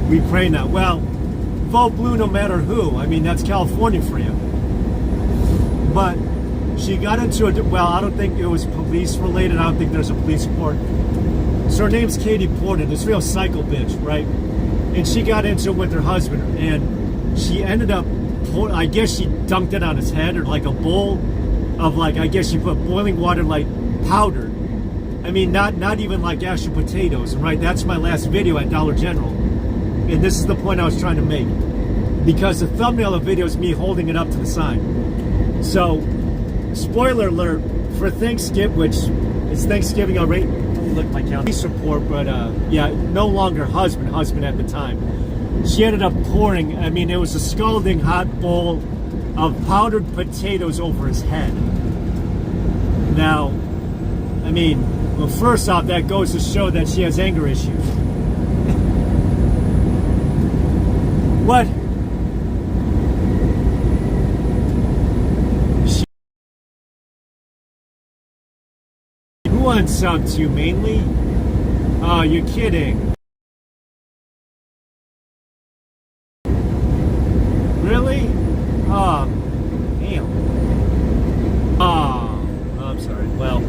we pray now. Well, vote blue no matter who. I mean, that's California for you. But she got into a, well, I don't think it was police related. I don't think there's a police report. So her name's Katie Porter, this real psycho bitch, right? And she got into it with her husband, and she ended up, I guess she dunked it on his head, or like a bowl of, like, I guess she put boiling water, like powdered. I mean, not even like actual potatoes, right? That's my last video at Dollar General. And this is the point I was trying to make. Because the thumbnail of the video is me holding it up to the sign. So, spoiler alert, for Thanksgiving, which is Thanksgiving already, look my calendar, police report, but yeah, no longer husband at the time. She ended up pouring, I mean, it was a scalding hot bowl of powdered potatoes over his head. Now, I mean, well, first off, that goes to show that she has anger issues. What? Who wants up to mainly? Oh, you're kidding. Really? Oh, damn. Oh, I'm sorry. Well,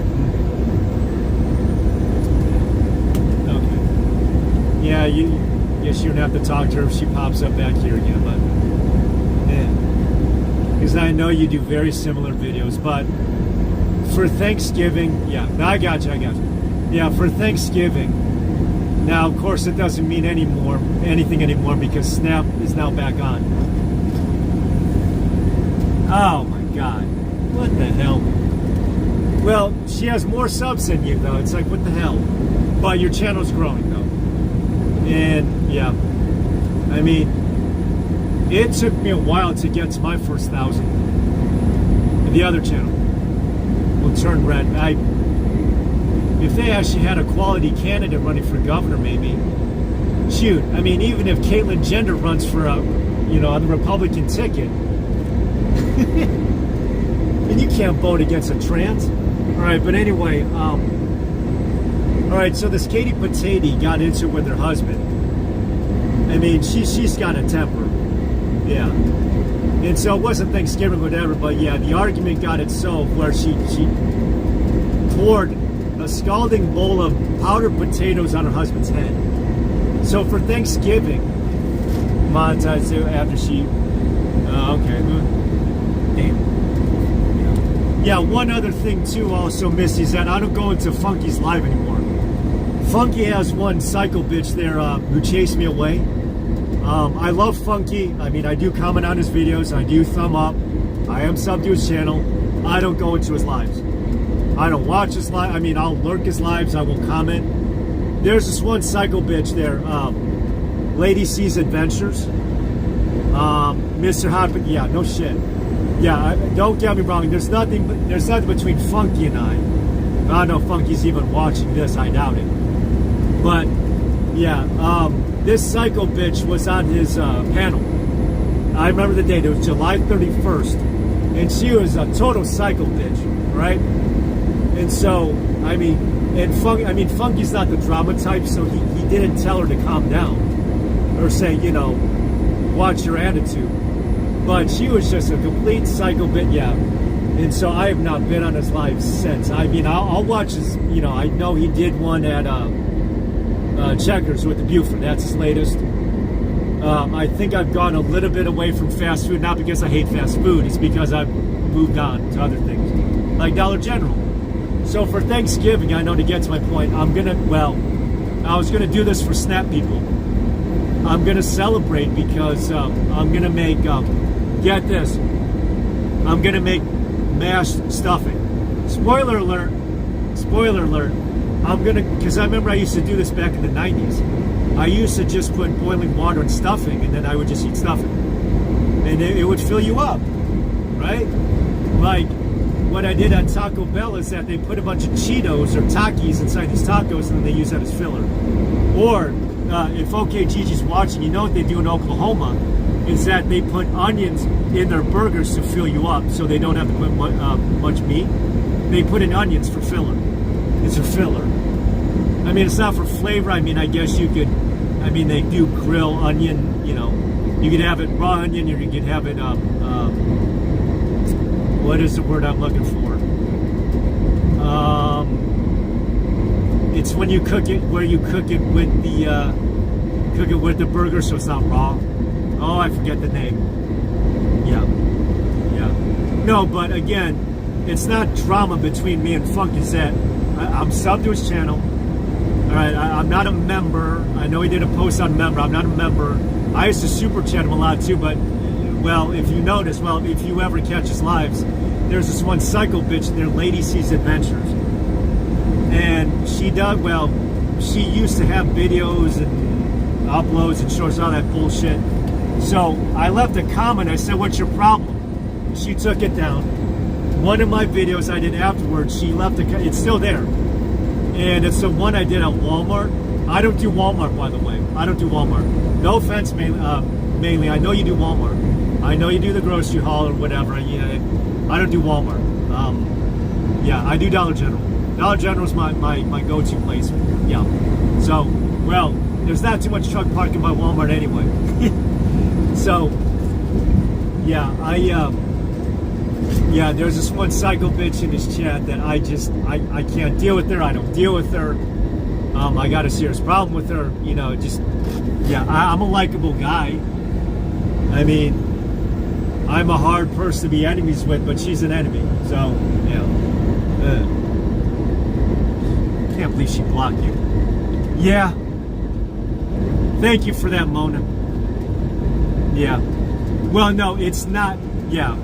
okay. Yeah, guess you would have to talk to her if she pops up back here again, but yeah. Because I know you do very similar videos, but for Thanksgiving, yeah, I got you. Yeah, for Thanksgiving. Now, of course, it doesn't mean anything anymore because Snap is now back on. Oh my God, what the hell? Well, she has more subs than you, though. It's like, what the hell? But your channel's growing, though. And yeah, I mean, it took me a while to get to my first 1,000. And the other channel will turn red. If they actually had a quality candidate running for governor, maybe. Shoot, I mean, even if Caitlyn Jenner runs for on the Republican ticket, and you can't vote against a trans. All right, but anyway, all right. So this Katie Potato got into it with her husband. I mean, she's got a temper, yeah. And so it wasn't Thanksgiving, whatever. But yeah, the argument got it so where she poured a scalding bowl of powdered potatoes on her husband's head. So for Thanksgiving, montage after she, okay, damn. Yeah, one other thing too also, Missy, is that I don't go into Funky's live anymore. Funky has one psycho bitch there who chased me away. I love Funky. I mean, I do comment on his videos. I do thumb up. I am subbed to his channel. I don't go into his lives. I don't watch his live. I mean, I'll lurk his lives. I will comment. There's this one psycho bitch there. Lady C's Adventures. Mr. Hot, yeah, no shit. Yeah, don't get me wrong. There's nothing between Funky and I don't know if Funky's even watching this. I doubt it. But yeah, this psycho bitch was on his panel. I remember the date. It was July 31st, and she was a total psycho bitch, right? And so, I mean, Funky's not the drama type, so he didn't tell her to calm down or say, watch your attitude. But she was just a complete psycho bitch, yeah. And so I have not been on his live since. I mean, I'll watch his, I know he did one at Checkers with the Buford. That's his latest. I think I've gone a little bit away from fast food, not because I hate fast food, it's because I've moved on to other things, like Dollar General. So for Thanksgiving, I know to get to my point, I was gonna do this for Snap people. I'm gonna celebrate because I'm gonna make, get this, I'm gonna make mashed stuffing. Spoiler alert, because I remember I used to do this back in the 90s. I used to just put boiling water and stuffing, and then I would just eat stuffing. And it would fill you up, right? Like, what I did at Taco Bell is that they put a bunch of Cheetos or Takis inside these tacos, and then they use that as filler. Or, if OK Gigi's watching, you know what they do in Oklahoma? is that they put onions in their burgers to fill you up, so they don't have to put much meat. They put in onions for filler. It's a filler. I mean, it's not for flavor. I mean, I guess you could. I mean, they do grill onion. You know, you could have it raw onion, or you could have it. What is the word I'm looking for? It's when you cook it, where you cook it with the burger, so it's not raw. Oh, I forget the name. Yeah. No, but again, it's not drama between me and Funk. Is that I'm subbed to his channel. All right, I'm not a member. I know he did a post on member. I'm not a member. I used to super chat him a lot too, but well, if you notice, well, if you ever catch his lives, there's this one psycho bitch in there, Lady C's Adventures, and she does well. She used to have videos and uploads and shorts, all that bullshit. So I left a comment. I said, "What's your problem?" She took it down. One of my videos I did afterwards, she left it's still there. And it's the one I did at Walmart. I don't do Walmart, by the way. I don't do Walmart. No offense, mainly. I know you do Walmart. I know you do the grocery haul or whatever. Yeah, I don't do Walmart. Yeah, I do Dollar General. Dollar General is my go-to place. Yeah. So, well, there's not too much truck parking by Walmart anyway. So, yeah, yeah, there's this one psycho bitch in his chat that I can't deal with her. I don't deal with her. I got a serious problem with her. You know, just, yeah, I'm a likable guy. I mean, I'm a hard person to be enemies with, but she's an enemy. So, yeah. Can't believe she blocked you. Yeah. Thank you for that, Mona. Yeah. Well, no, it's not. Yeah.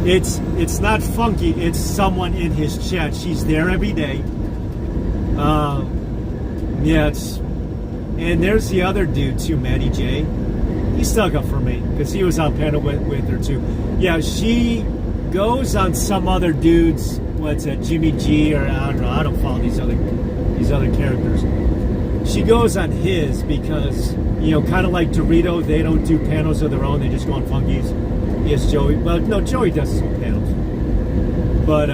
It's not Funky. It's someone in his chat. She's there every day. Yeah. And there's the other dude too, Matty J. He stuck up for me because he was on panel with her too. Yeah, she goes on some other dudes. What's that? Jimmy G or I don't know. I don't follow these other characters. She goes on his because, you know, kind of like Dorito, they don't do panels of their own. They just go on Funky's. Yes, Joey. Well, no, Joey does his own panels. But,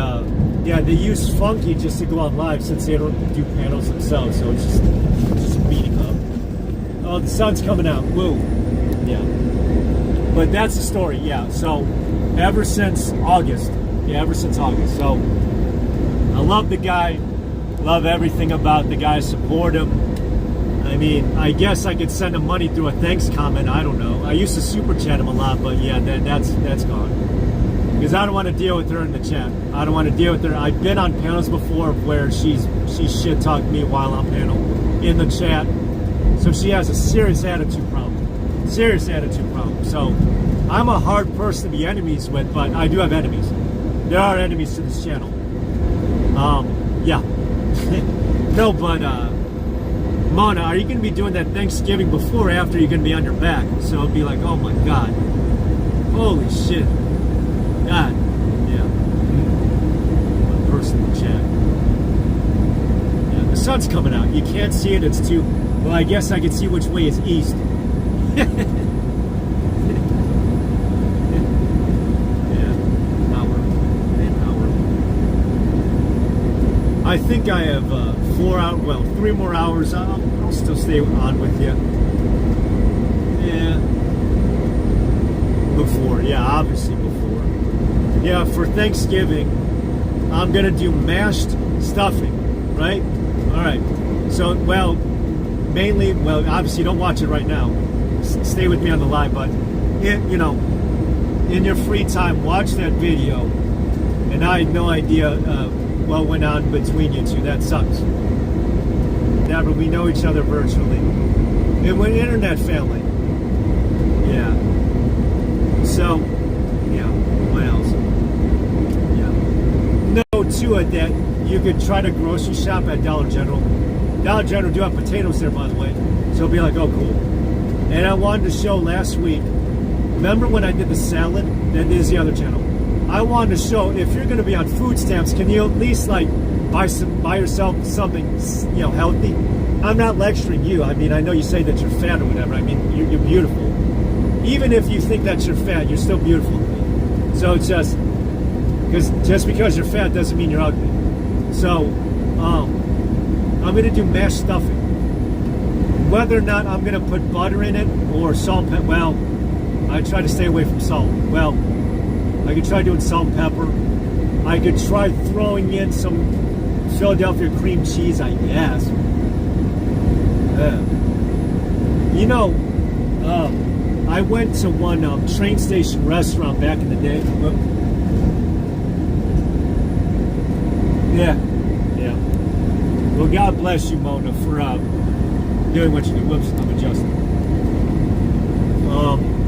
yeah, they use Funky just to go on live since they don't do panels themselves. So it's just beating up. Oh, the sun's coming out. Woo. Yeah. But that's the story, yeah. So, ever since August. Yeah, ever since August. So, I love the guy. Love everything about the guy. Support him. I mean, I guess I could send him money through a thanks comment. I don't know. I used to super chat him a lot, but yeah, that's gone. Because I don't want to deal with her in the chat. I don't want to deal with her. I've been on panels before where she shit talked me while on panel in the chat. So she has a serious attitude problem. Serious attitude problem. So I'm a hard person to be enemies with, but I do have enemies. There are enemies to this channel. Yeah. No, but Mona, are you going to be doing that Thanksgiving before or after you're going to be on your back? So it'll be like, oh my God. Holy shit. God. Yeah. One person in the chat. Yeah, the sun's coming out. You can't see it. It's too... Well, I guess I can see which way is east. Yeah. I think I have 3 more hours. I'll still stay on with you. Yeah. Before, yeah, obviously before. Yeah, for Thanksgiving, I'm gonna do mashed stuffing, right? All right. So, well, mainly, well, obviously, don't watch it right now. Stay with me on the live, but you know, in your free time, watch that video. And I had no idea what went on between you two. That sucks. Never. We know each other virtually. And we're an internet family. Yeah. So, yeah. What else? Yeah. No, to it that you could try to grocery shop at Dollar General. Dollar General do have potatoes there, by the way. So it'll be like, oh, cool. And I wanted to show last week. Remember when I did the salad? That is the other channel. I wanted to show if you're going to be on food stamps, can you at least like buy yourself something, you know, healthy? I'm not lecturing you. I mean, I know you say that you're fat or whatever. I mean, you're beautiful. even if you think that you're fat, you're still beautiful to me. So it's just because you're fat doesn't mean you're ugly. So I'm gonna do mashed stuffing. Whether or not I'm gonna put butter in it or salt, well, I try to stay away from salt. Well, I could try doing salt and pepper. I could try throwing in some Philadelphia cream cheese, I guess. You know, I went to one train station restaurant back in the day. Yeah. Well, God bless you, Mona, for doing what you do. Whoops, I'm adjusting.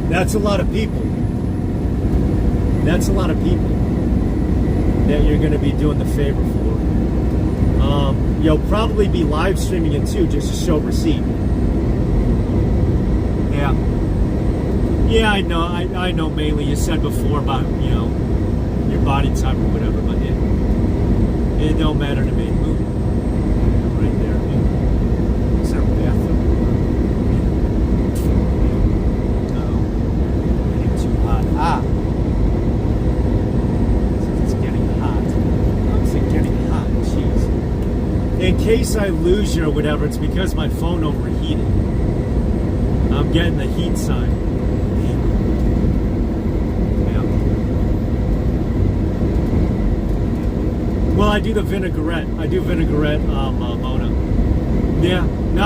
That's a lot of people. That's a lot of people that you're going to be doing the favor for. You'll probably be live streaming it too, just to show receipt. Yeah, I know. I know. Mainly, you said before about your body type or whatever, but it don't matter to me. Ooh, right there. Is there a bathroom? No, getting too hot. It's getting hot. How's it getting hot? Jeez. In case I lose you or whatever, it's because my phone overheated. I'm getting the heat sign. Well, I do the vinaigrette. I do vinaigrette, Mona. Yeah, no,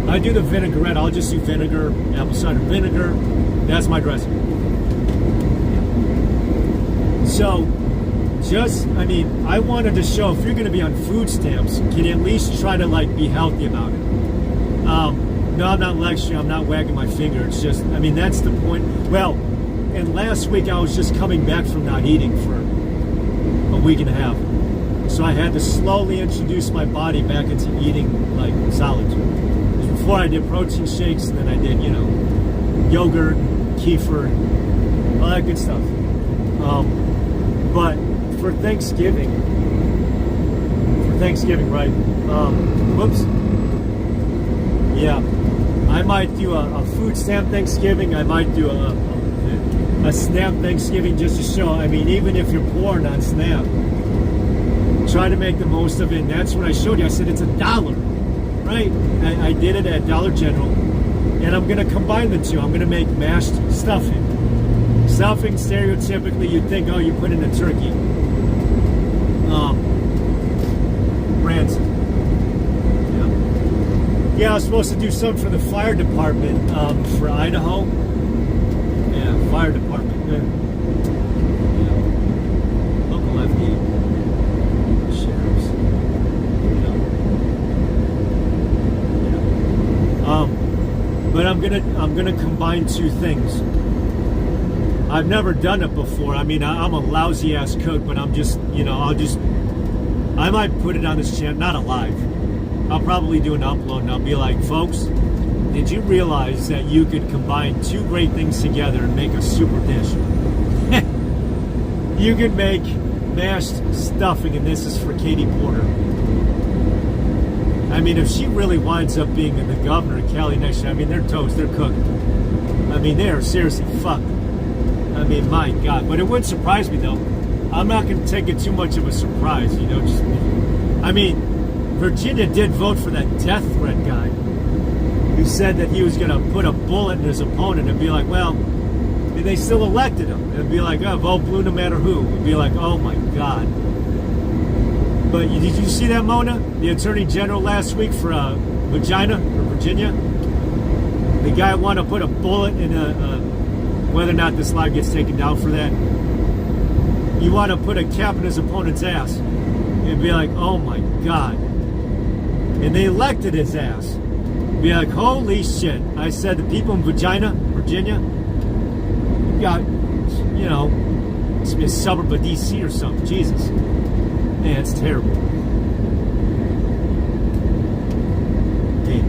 I do the vinaigrette. I'll just do vinegar, apple cider vinegar. That's my dressing. So, I wanted to show, if you're going to be on food stamps, can you at least try to, be healthy about it? No, I'm not lecturing. I'm not wagging my finger. It's just, that's the point. Well, and last week I was just coming back from not eating for a week and a half. So I had to slowly introduce my body back into eating, solid. Before I did protein shakes, and then I did, yogurt, kefir, all that good stuff. But for Thanksgiving, right? Whoops. Yeah. I might do a food stamp Thanksgiving. I might do a SNAP Thanksgiving just to show. Even if you're poor and on SNAP, try to make the most of it. And that's what I showed you. I said it's $1, right? I did it at Dollar General. And I'm going to combine the two. I'm going to make mashed stuffing. Stuffing, stereotypically, you'd think, oh, you put in a turkey. Rancid. Yeah, I was supposed to do something for the fire department for Idaho. Yeah, fire department. Yeah. Local FD. Sheriffs. But I'm gonna combine two things. I've never done it before. I'm a lousy ass cook, but I'm just, I might put it on this channel, not alive. I'll probably do an upload and I'll be like, folks, did you realize that you could combine two great things together and make a super dish? You could make mashed stuffing, and this is for Katie Porter. If she really winds up being the governor of Cali next year, they're toast, they're cooked. They are seriously fucked. My God. But it wouldn't surprise me, though. I'm not going to take it too much of a surprise, Virginia did vote for that death threat guy who said that he was going to put a bullet in his opponent and be like, well, and they still elected him. It'd be like, oh, vote blue no matter who. It'd be like, oh my God. But did you see that, Mona? The Attorney General last week for Virginia? The guy wanted to put a bullet in whether or not this live gets taken down for that. You want to put a cap in his opponent's ass. It'd be like, oh my God. And they elected his ass. Be like, holy shit. I said the people in Virginia, got, it's a suburb of DC or something. Jesus. Man, it's terrible. Hey.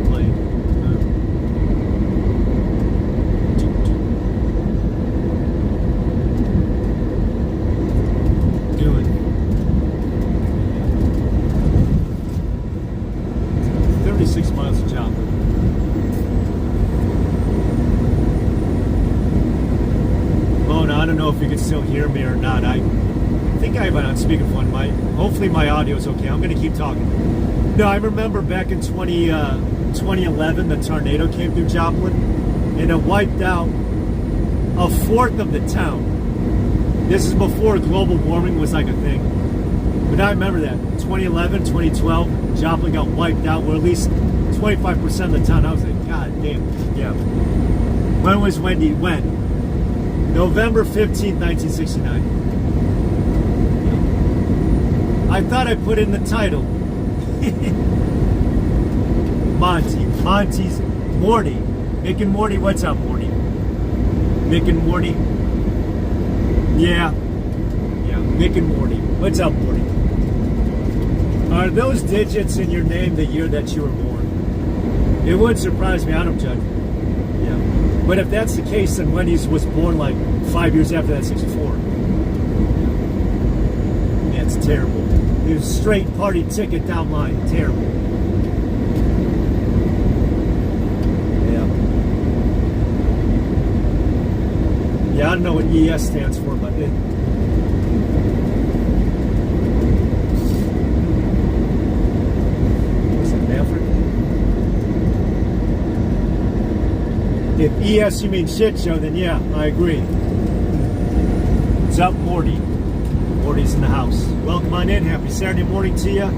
Play. Doing. 36 miles a job. don't know if you can still hear me or not. I think I have it on speakerphone. Hopefully my audio is okay. I'm going to keep talking. No, I remember back in 2011, the tornado came through Joplin, and it wiped out a fourth of the town. This is before global warming was like a thing. But I remember that. 2011, 2012, Joplin got wiped out, or at least 25% of the town. I was like, God damn. Yeah. When was Wendy? When? November 15th, 1969. I thought I put in the title. Monty's Morty. Mick and Morty, what's up, Morty? Mick and Morty. Yeah, Mick and Morty. What's up, Morty? Are those digits in your name the year that you were born? It would surprise me. I don't judge. Yeah. But if that's the case, then Wendy's was born like 5 years after that, 64. Yeah, it's terrible. It was straight party ticket down line. Terrible. Yeah, I don't know what ES stands for, but it... What's that, Manfred? If ES you mean shit show, then yeah, I agree. What's up, Morty? Morty's in the house. Welcome on in. Happy Saturday morning to you.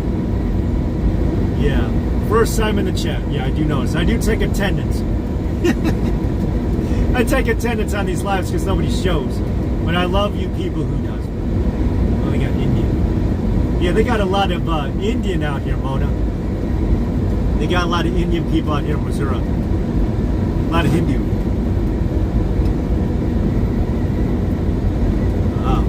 Yeah. First time in the chat. Yeah, I do notice. I do take attendance. I take attendance on these lives because nobody shows. But I love you people who does. Oh, they got Indian. Yeah, they got a lot of Indian out here, Mona. They got a lot of Indian people out here in Missouri. A lot of Hindu. Oh.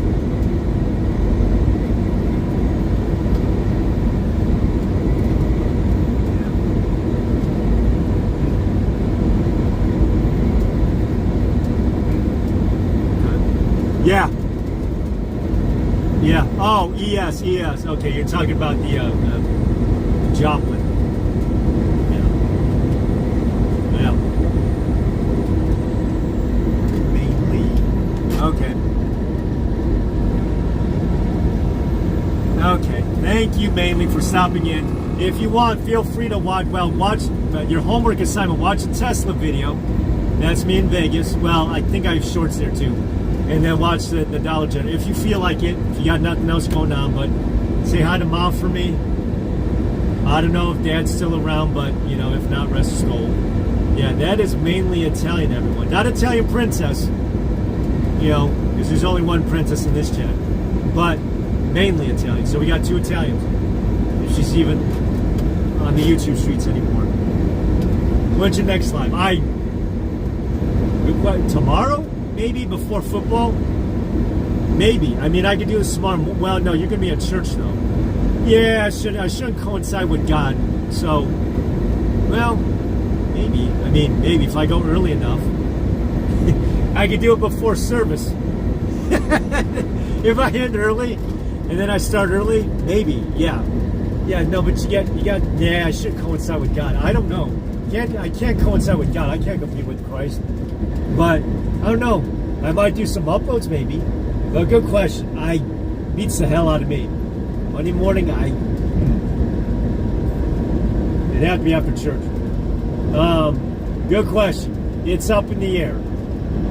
Yeah. Yeah. Oh, ES. Okay, you're talking about the Joplin. Yeah. Yeah. Mainly. Okay. Okay. Thank you, mainly, for stopping in. If you want, feel free to watch. Well, watch your homework assignment. Watch a Tesla video. That's me in Vegas. Well, I think I have shorts there too. And then watch the Dollar General if you feel like it. If you got nothing else going on, but say hi to Mom for me. I don't know if Dad's still around, but you know, if not, rest his soul. Yeah, that is mainly Italian, everyone. Not Italian princess. You know, because there's only one princess in this chat, but mainly Italian. So we got two Italians. If she's even on the YouTube streets anymore. When's your next live? Tomorrow? Maybe before football? Maybe. I mean, I could do this tomorrow. Well, no, you're going to be at church, though. Yeah, I shouldn't coincide with God. So, well, maybe. I mean, maybe if I go early enough. I could do it before service. If I end early and then I start early, maybe. Yeah. Yeah, no, but you got, yeah, I should coincide with God. I don't know. I can't coincide with God. I can't compete with Christ. But I don't know. I might do some uploads maybe. But good question. Beats the hell out of me. Monday morning, it'd have to be after church. Good question. It's up in the air.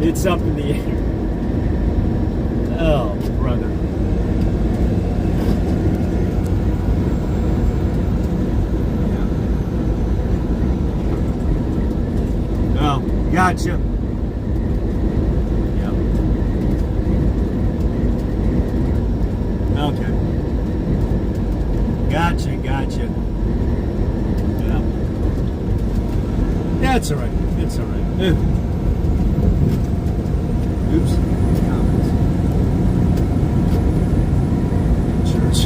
It's up in the air. Oh, brother. Yeah. Oh, gotcha. Okay. Gotcha. Yeah. That's all right. It's all right. Oops. Comments. Church.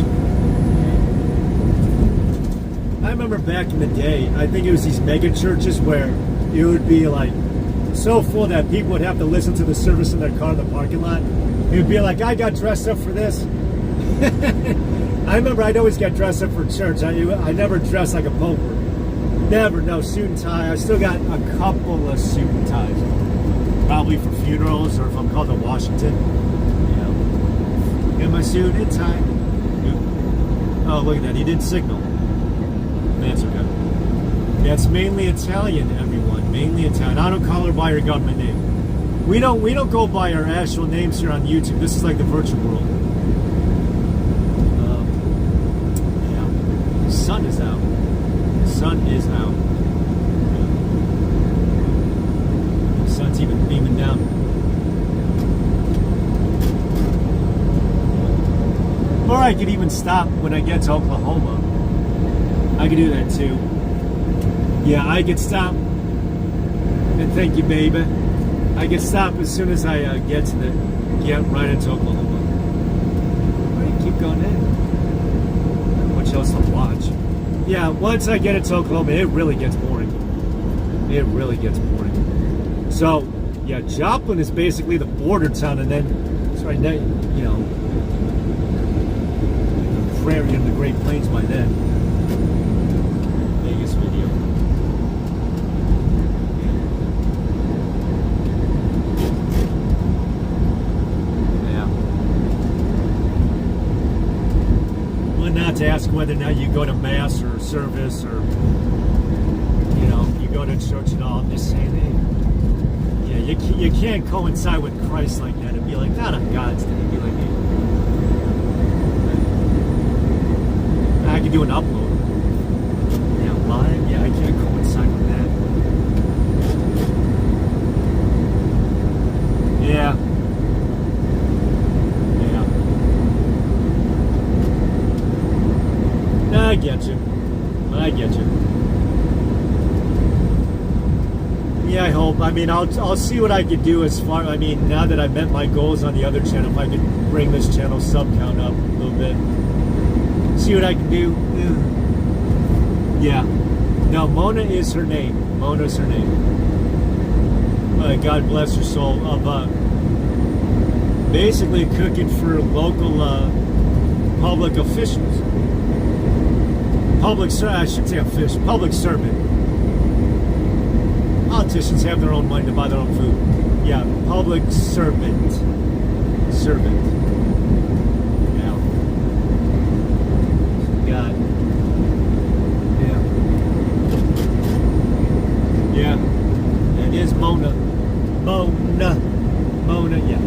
I remember back in the day, I think it was these mega churches where it would be like so full that people would have to listen to the service in their car in the parking lot. It would be like, I got dressed up for this. I remember I'd always get dressed up for church. I never dressed like a poper. Never, no suit and tie. I still got a couple of suit and ties. Probably probably for funerals or if I'm called to Washington. In my suit in time. Oh, look at that. He did signal. That's okay. That's mainly Italian, everyone. Mainly Italian. I don't call her by her government name. We don't go by our actual names here on YouTube. This is like the virtual world. Yeah. The sun is out. The sun is out. The sun's even beaming down. Or I could even stop when I get to Oklahoma. I could do that too. Yeah, I could stop. And thank you, baby. I could stop as soon as I get right into Oklahoma. All right, keep going in. Much else to watch. Yeah, once I get into Oklahoma, it really gets boring. It really gets boring. So, yeah, Joplin is basically the border town, and then it's right now, you know, the prairie and the Great Plains by then. Vegas video. Not to ask whether or not you go to mass or service or, you know, you go to church and all. I'm just saying, hey, yeah, you can't coincide with Christ like that and be like, not on God's day. Be like, hey, I can do an upload. Yeah, live. Yeah, I can't coincide with that. Yeah. I get you. I get you. Yeah, I hope. I mean, I'll see what I can do as far. I mean, now that I've met my goals on the other channel, if I can bring this channel sub count up a little bit, see what I can do. Yeah. No, Mona is her name. Mona is her name. God bless her soul. Of basically cooking for local public officials. I should say public servant. Politicians have their own money to buy their own food. Yeah, public servant. Servant. Yeah. God. Yeah. Yeah. It is Mona. Mona, yeah.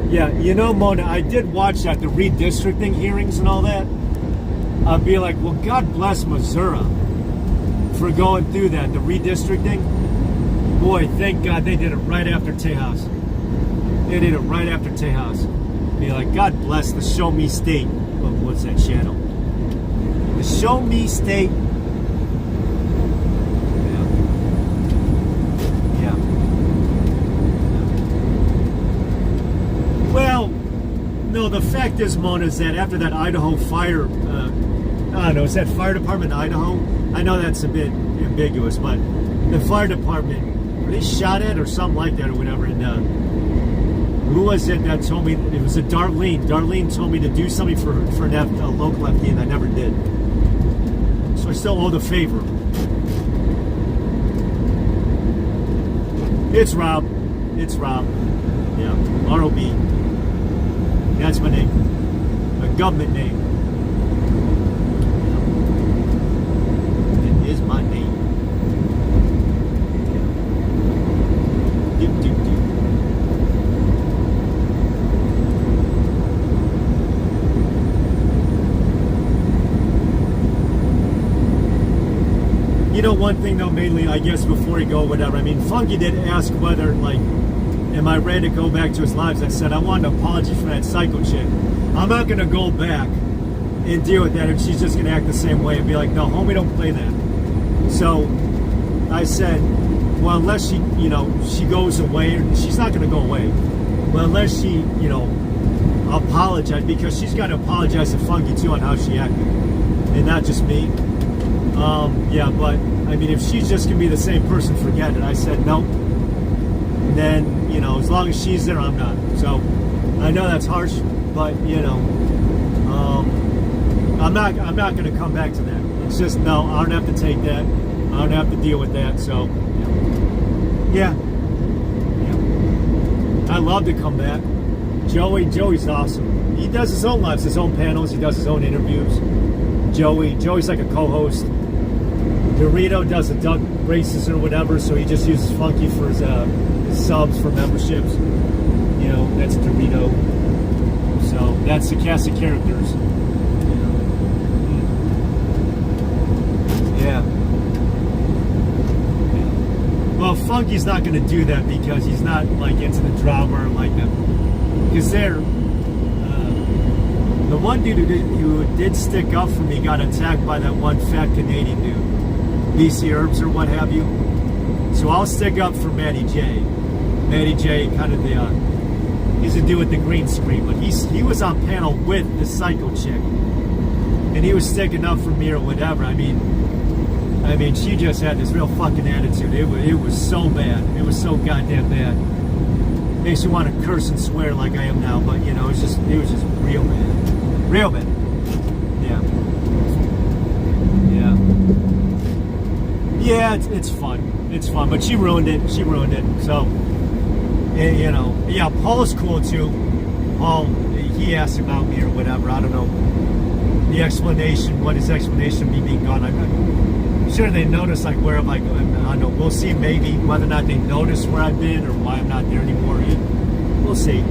Yeah, you know, Mona, I did watch that, the redistricting hearings and all that. I'd be like, well, God bless Missouri for going through that, the redistricting. Boy, thank God they did it right after Tejas. They did it right after Tejas. Be like, God bless the Show Me State. What's that channel? The Show Me State. Well, no, the fact is, Mona, is that after that Idaho fire, I don't know, is that fire department in Idaho? I know that's a bit ambiguous, but the fire department, were they shot at or something like that or whatever? And who was it that told me? It was a Darlene. Darlene told me to do something for a local FD, and I never did. So I still owe the favor. It's Rob. It's Rob. Yeah, ROB. That's my name. My government name. It is my name. Yeah. You know, one thing though, mainly, I guess, before you go, whatever, I mean, Funky did ask whether, like, am I ready to go back to his lives? I said, I want an apology for that psycho chick. I'm not going to go back and deal with that if she's just going to act the same way and be like, no, homie, don't play that. So I said, well, unless she, you know, she goes away, she's not going to go away. Well, unless she, you know, apologize, because she's got to apologize to Funky too on how she acted, and not just me. Yeah, but I mean, if she's just gonna be the same person, forget it. I said no. And then, you know, as long as she's there, I'm not. So I know that's harsh, but you know, I'm not gonna come back to that. It's just no. I don't have to take that. I don't have to deal with that. So yeah. I love to come back. Joey's awesome. He does his own lives, his own panels. He does his own interviews. Joey's like a co-host. Dorito does the duck races or whatever, so he just uses Funky for his subs for memberships. You know, that's Dorito. So that's the cast of characters. Yeah. Well, Funky's not going to do that because he's not like into the drama or like that. Because the one dude who did stick up for me got attacked by that one fat Canadian dude, BC Herbs or what have you. So I'll stick up for Matty J. Matty J, kind of the he's a dude with the green screen, but he was on panel with the psycho chick, and he was sticking up for me or whatever. I mean, she just had this real fucking attitude. It was so bad. It was so goddamn bad. Makes you want to curse and swear like I am now, but you know, it was just real bad. Real bad. Yeah. Yeah, it's fun. It's fun, but she ruined it. So, you know, yeah, Paul's cool too. Paul, he asked about me or whatever. I don't know the explanation. What his explanation of me being gone? I'm sure they notice like where have I gone. I don't know. We'll see maybe whether or not they notice where I've been or why I'm not there anymore. We'll see.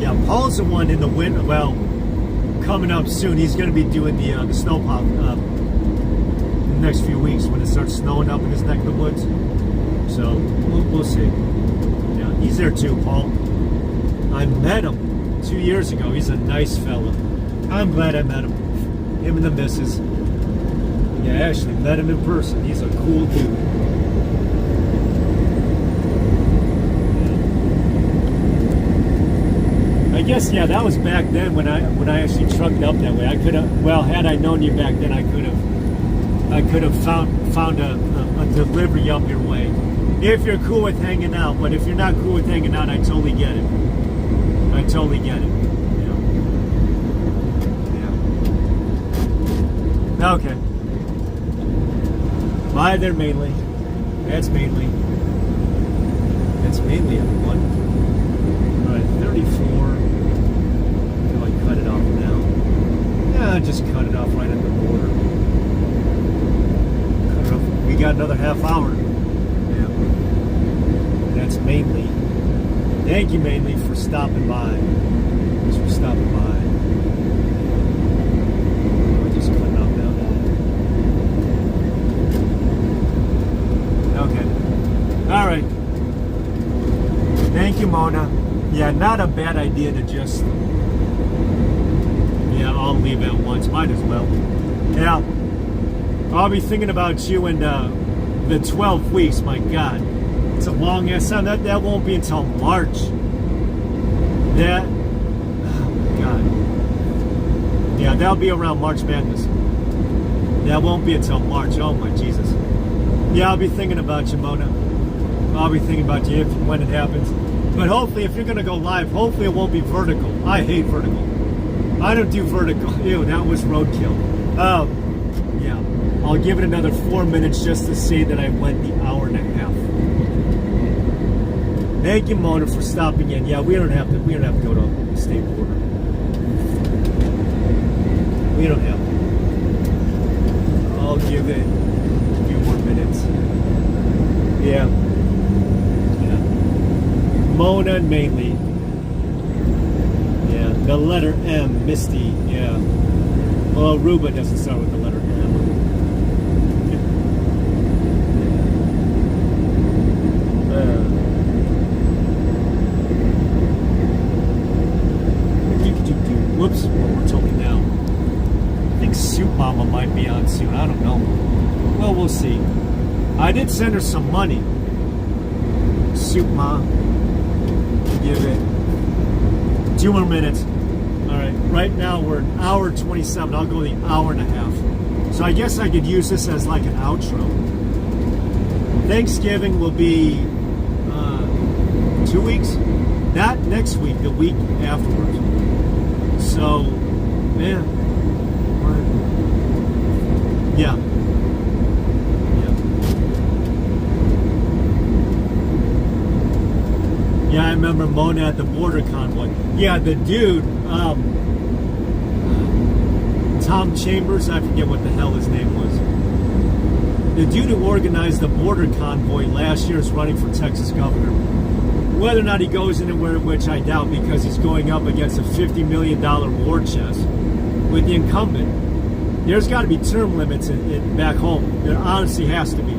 Yeah, Paul's the one in the winter. Well, coming up soon, he's going to be doing the snow pop in the next few weeks when it starts snowing up in his neck of the woods. So we'll see. Yeah, he's there too, Paul. I met him 2 years ago. He's a nice fella. I'm glad I met him. Him and the missus. Yeah, I actually met him in person. He's a cool dude. I guess, yeah, that was back then when I actually trucked up that way. I could have, well, had I known you back then, I could have found a delivery up your way. If you're cool with hanging out, but if you're not cool with hanging out, I totally get it. Yeah. Okay. Bye there, mainly. That's mainly everyone. Alright, 34. Do I cut it off now? Yeah, just cut it off right at the border. Cut it off. We got another half hour. Yeah. That's mainly. Thank you, mainly, for stopping by. Thanks for stopping by. We're just cutting off now. Okay. All right. Thank you, Mona. Yeah, not a bad idea to just... Yeah, I'll leave at once. Might as well. Yeah. I'll be thinking about you in the 12 weeks. My God. It's a long ass time. That won't be until March. That... Oh, my God. Yeah, that'll be around March Madness. That won't be until March. Oh, my Jesus. Yeah, I'll be thinking about you, Mona. I'll be thinking about you when it happens. But hopefully, if you're going to go live, hopefully it won't be vertical. I hate vertical. I don't do vertical. Ew, that was roadkill. Oh, yeah. I'll give it another 4 minutes just to say that I went the hour and a half. Thank you, Mona, for stopping in. Yeah, we don't have to go to the state border. We don't have to. I'll give it a few more minutes. Yeah. Mona mainly. Yeah, the letter M, Misty. Yeah. Well, Aruba doesn't start with the letter M. Whoops, what we're talking now. I think Soup Mama might be on soon. I don't know. Well, we'll see. I did send her some money. Soup Ma. Give it 2 more minutes. All right, right now we're an hour 27. I'll go the hour and a half. So I guess I could use this as like an outro. Thanksgiving will be 2 weeks. Not next week, the week afterwards. So, man, yeah. Yeah, I remember Mona at the border convoy. Yeah, the dude, Tom Chambers, I forget what the hell his name was. The dude who organized the border convoy last year is running for Texas governor. Whether or not he goes anywhere, which I doubt, because he's going up against a $50 million war chest with the incumbent. There's got to be term limits back home. There honestly has to be.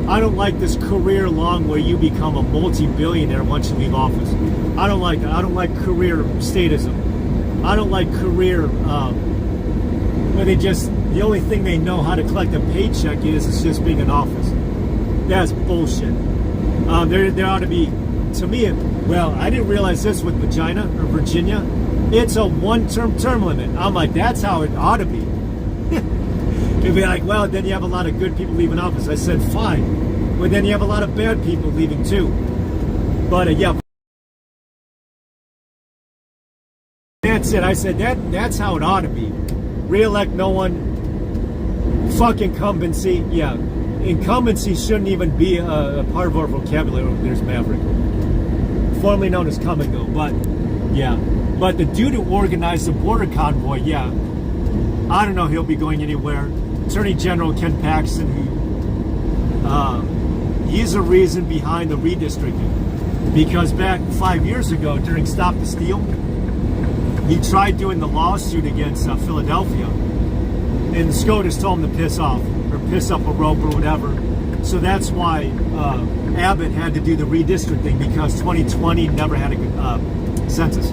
I don't like this career long where you become a multi-billionaire once you leave office. I don't like that. I don't like career statism. I don't like career where the only thing they know how to collect a paycheck is just being in office. That's bullshit. There ought to be, to me, well, I didn't realize this with Virginia. It's a one-term term limit. I'm like, that's how it ought to be. It'd be like, well, then you have a lot of good people leaving office. I said, fine. But then you have a lot of bad people leaving too. But yeah. That's it. I said, that's how it ought to be. Re-elect no one. Fuck incumbency. Yeah. Incumbency shouldn't even be a part of our vocabulary. There's Maverick. Formerly known as Come and Go. But, yeah. But the dude who organized the border convoy, yeah. I don't know he'll be going anywhere. Attorney General Ken Paxton, he's a reason behind the redistricting. Because back 5 years ago, during Stop the Steal, he tried doing the lawsuit against Philadelphia. And the SCOTUS told him to piss off, or piss up a rope or whatever. So that's why Abbott had to do the redistricting, because 2020 never had a census.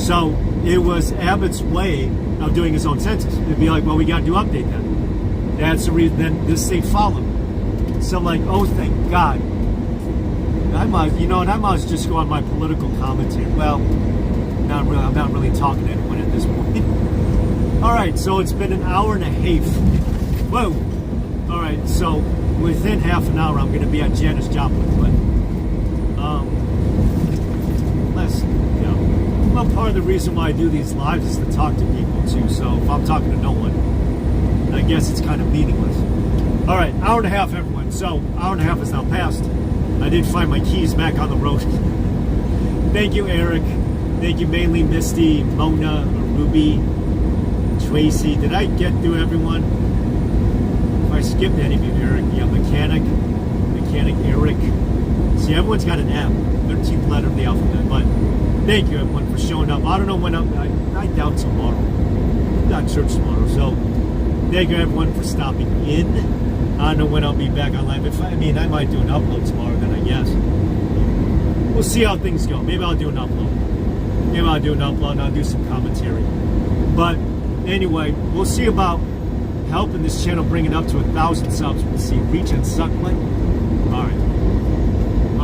So it was Abbott's way of doing his own census. It'd be like, well, we got to update that. That's the reason. Then this state followed. So I'm like, oh, thank God. I might just go on my political commentary. Well, not really. I'm not really talking to anyone at this point. All right, so it's been an hour and a half. Whoa. All right, so within half an hour, I'm going to be at Janis Joplin. But well, part of the reason why I do these lives is to talk to people too. So if I'm talking to no one, I guess it's kind of meaningless. All right, hour and a half, everyone. So hour and a half is now passed. I did find my keys back on the road. Thank you, Eric. Thank you, mainly Misty, Mona, Ruby, Tracy. Did I get through everyone? If I skipped any of you, Eric, yeah, Mechanic, Eric. See, everyone's got an M, 13th letter of the alphabet. But thank you, everyone, for showing up. I don't know when I doubt tomorrow. I'm not church tomorrow, so thank you, everyone, for stopping in. I don't know when I'll be back on live. I might do an upload tomorrow, then I guess. We'll see how things go. Maybe I'll do an upload. And I'll do some commentary. But anyway, we'll see about helping this channel bring it up to 1,000 subs. We'll see. Reach and suck like. All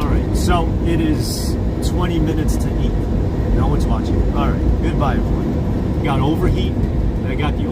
right. So it is 20 minutes to 8. No one's watching. All right. Goodbye, everyone. Got overheat. I got the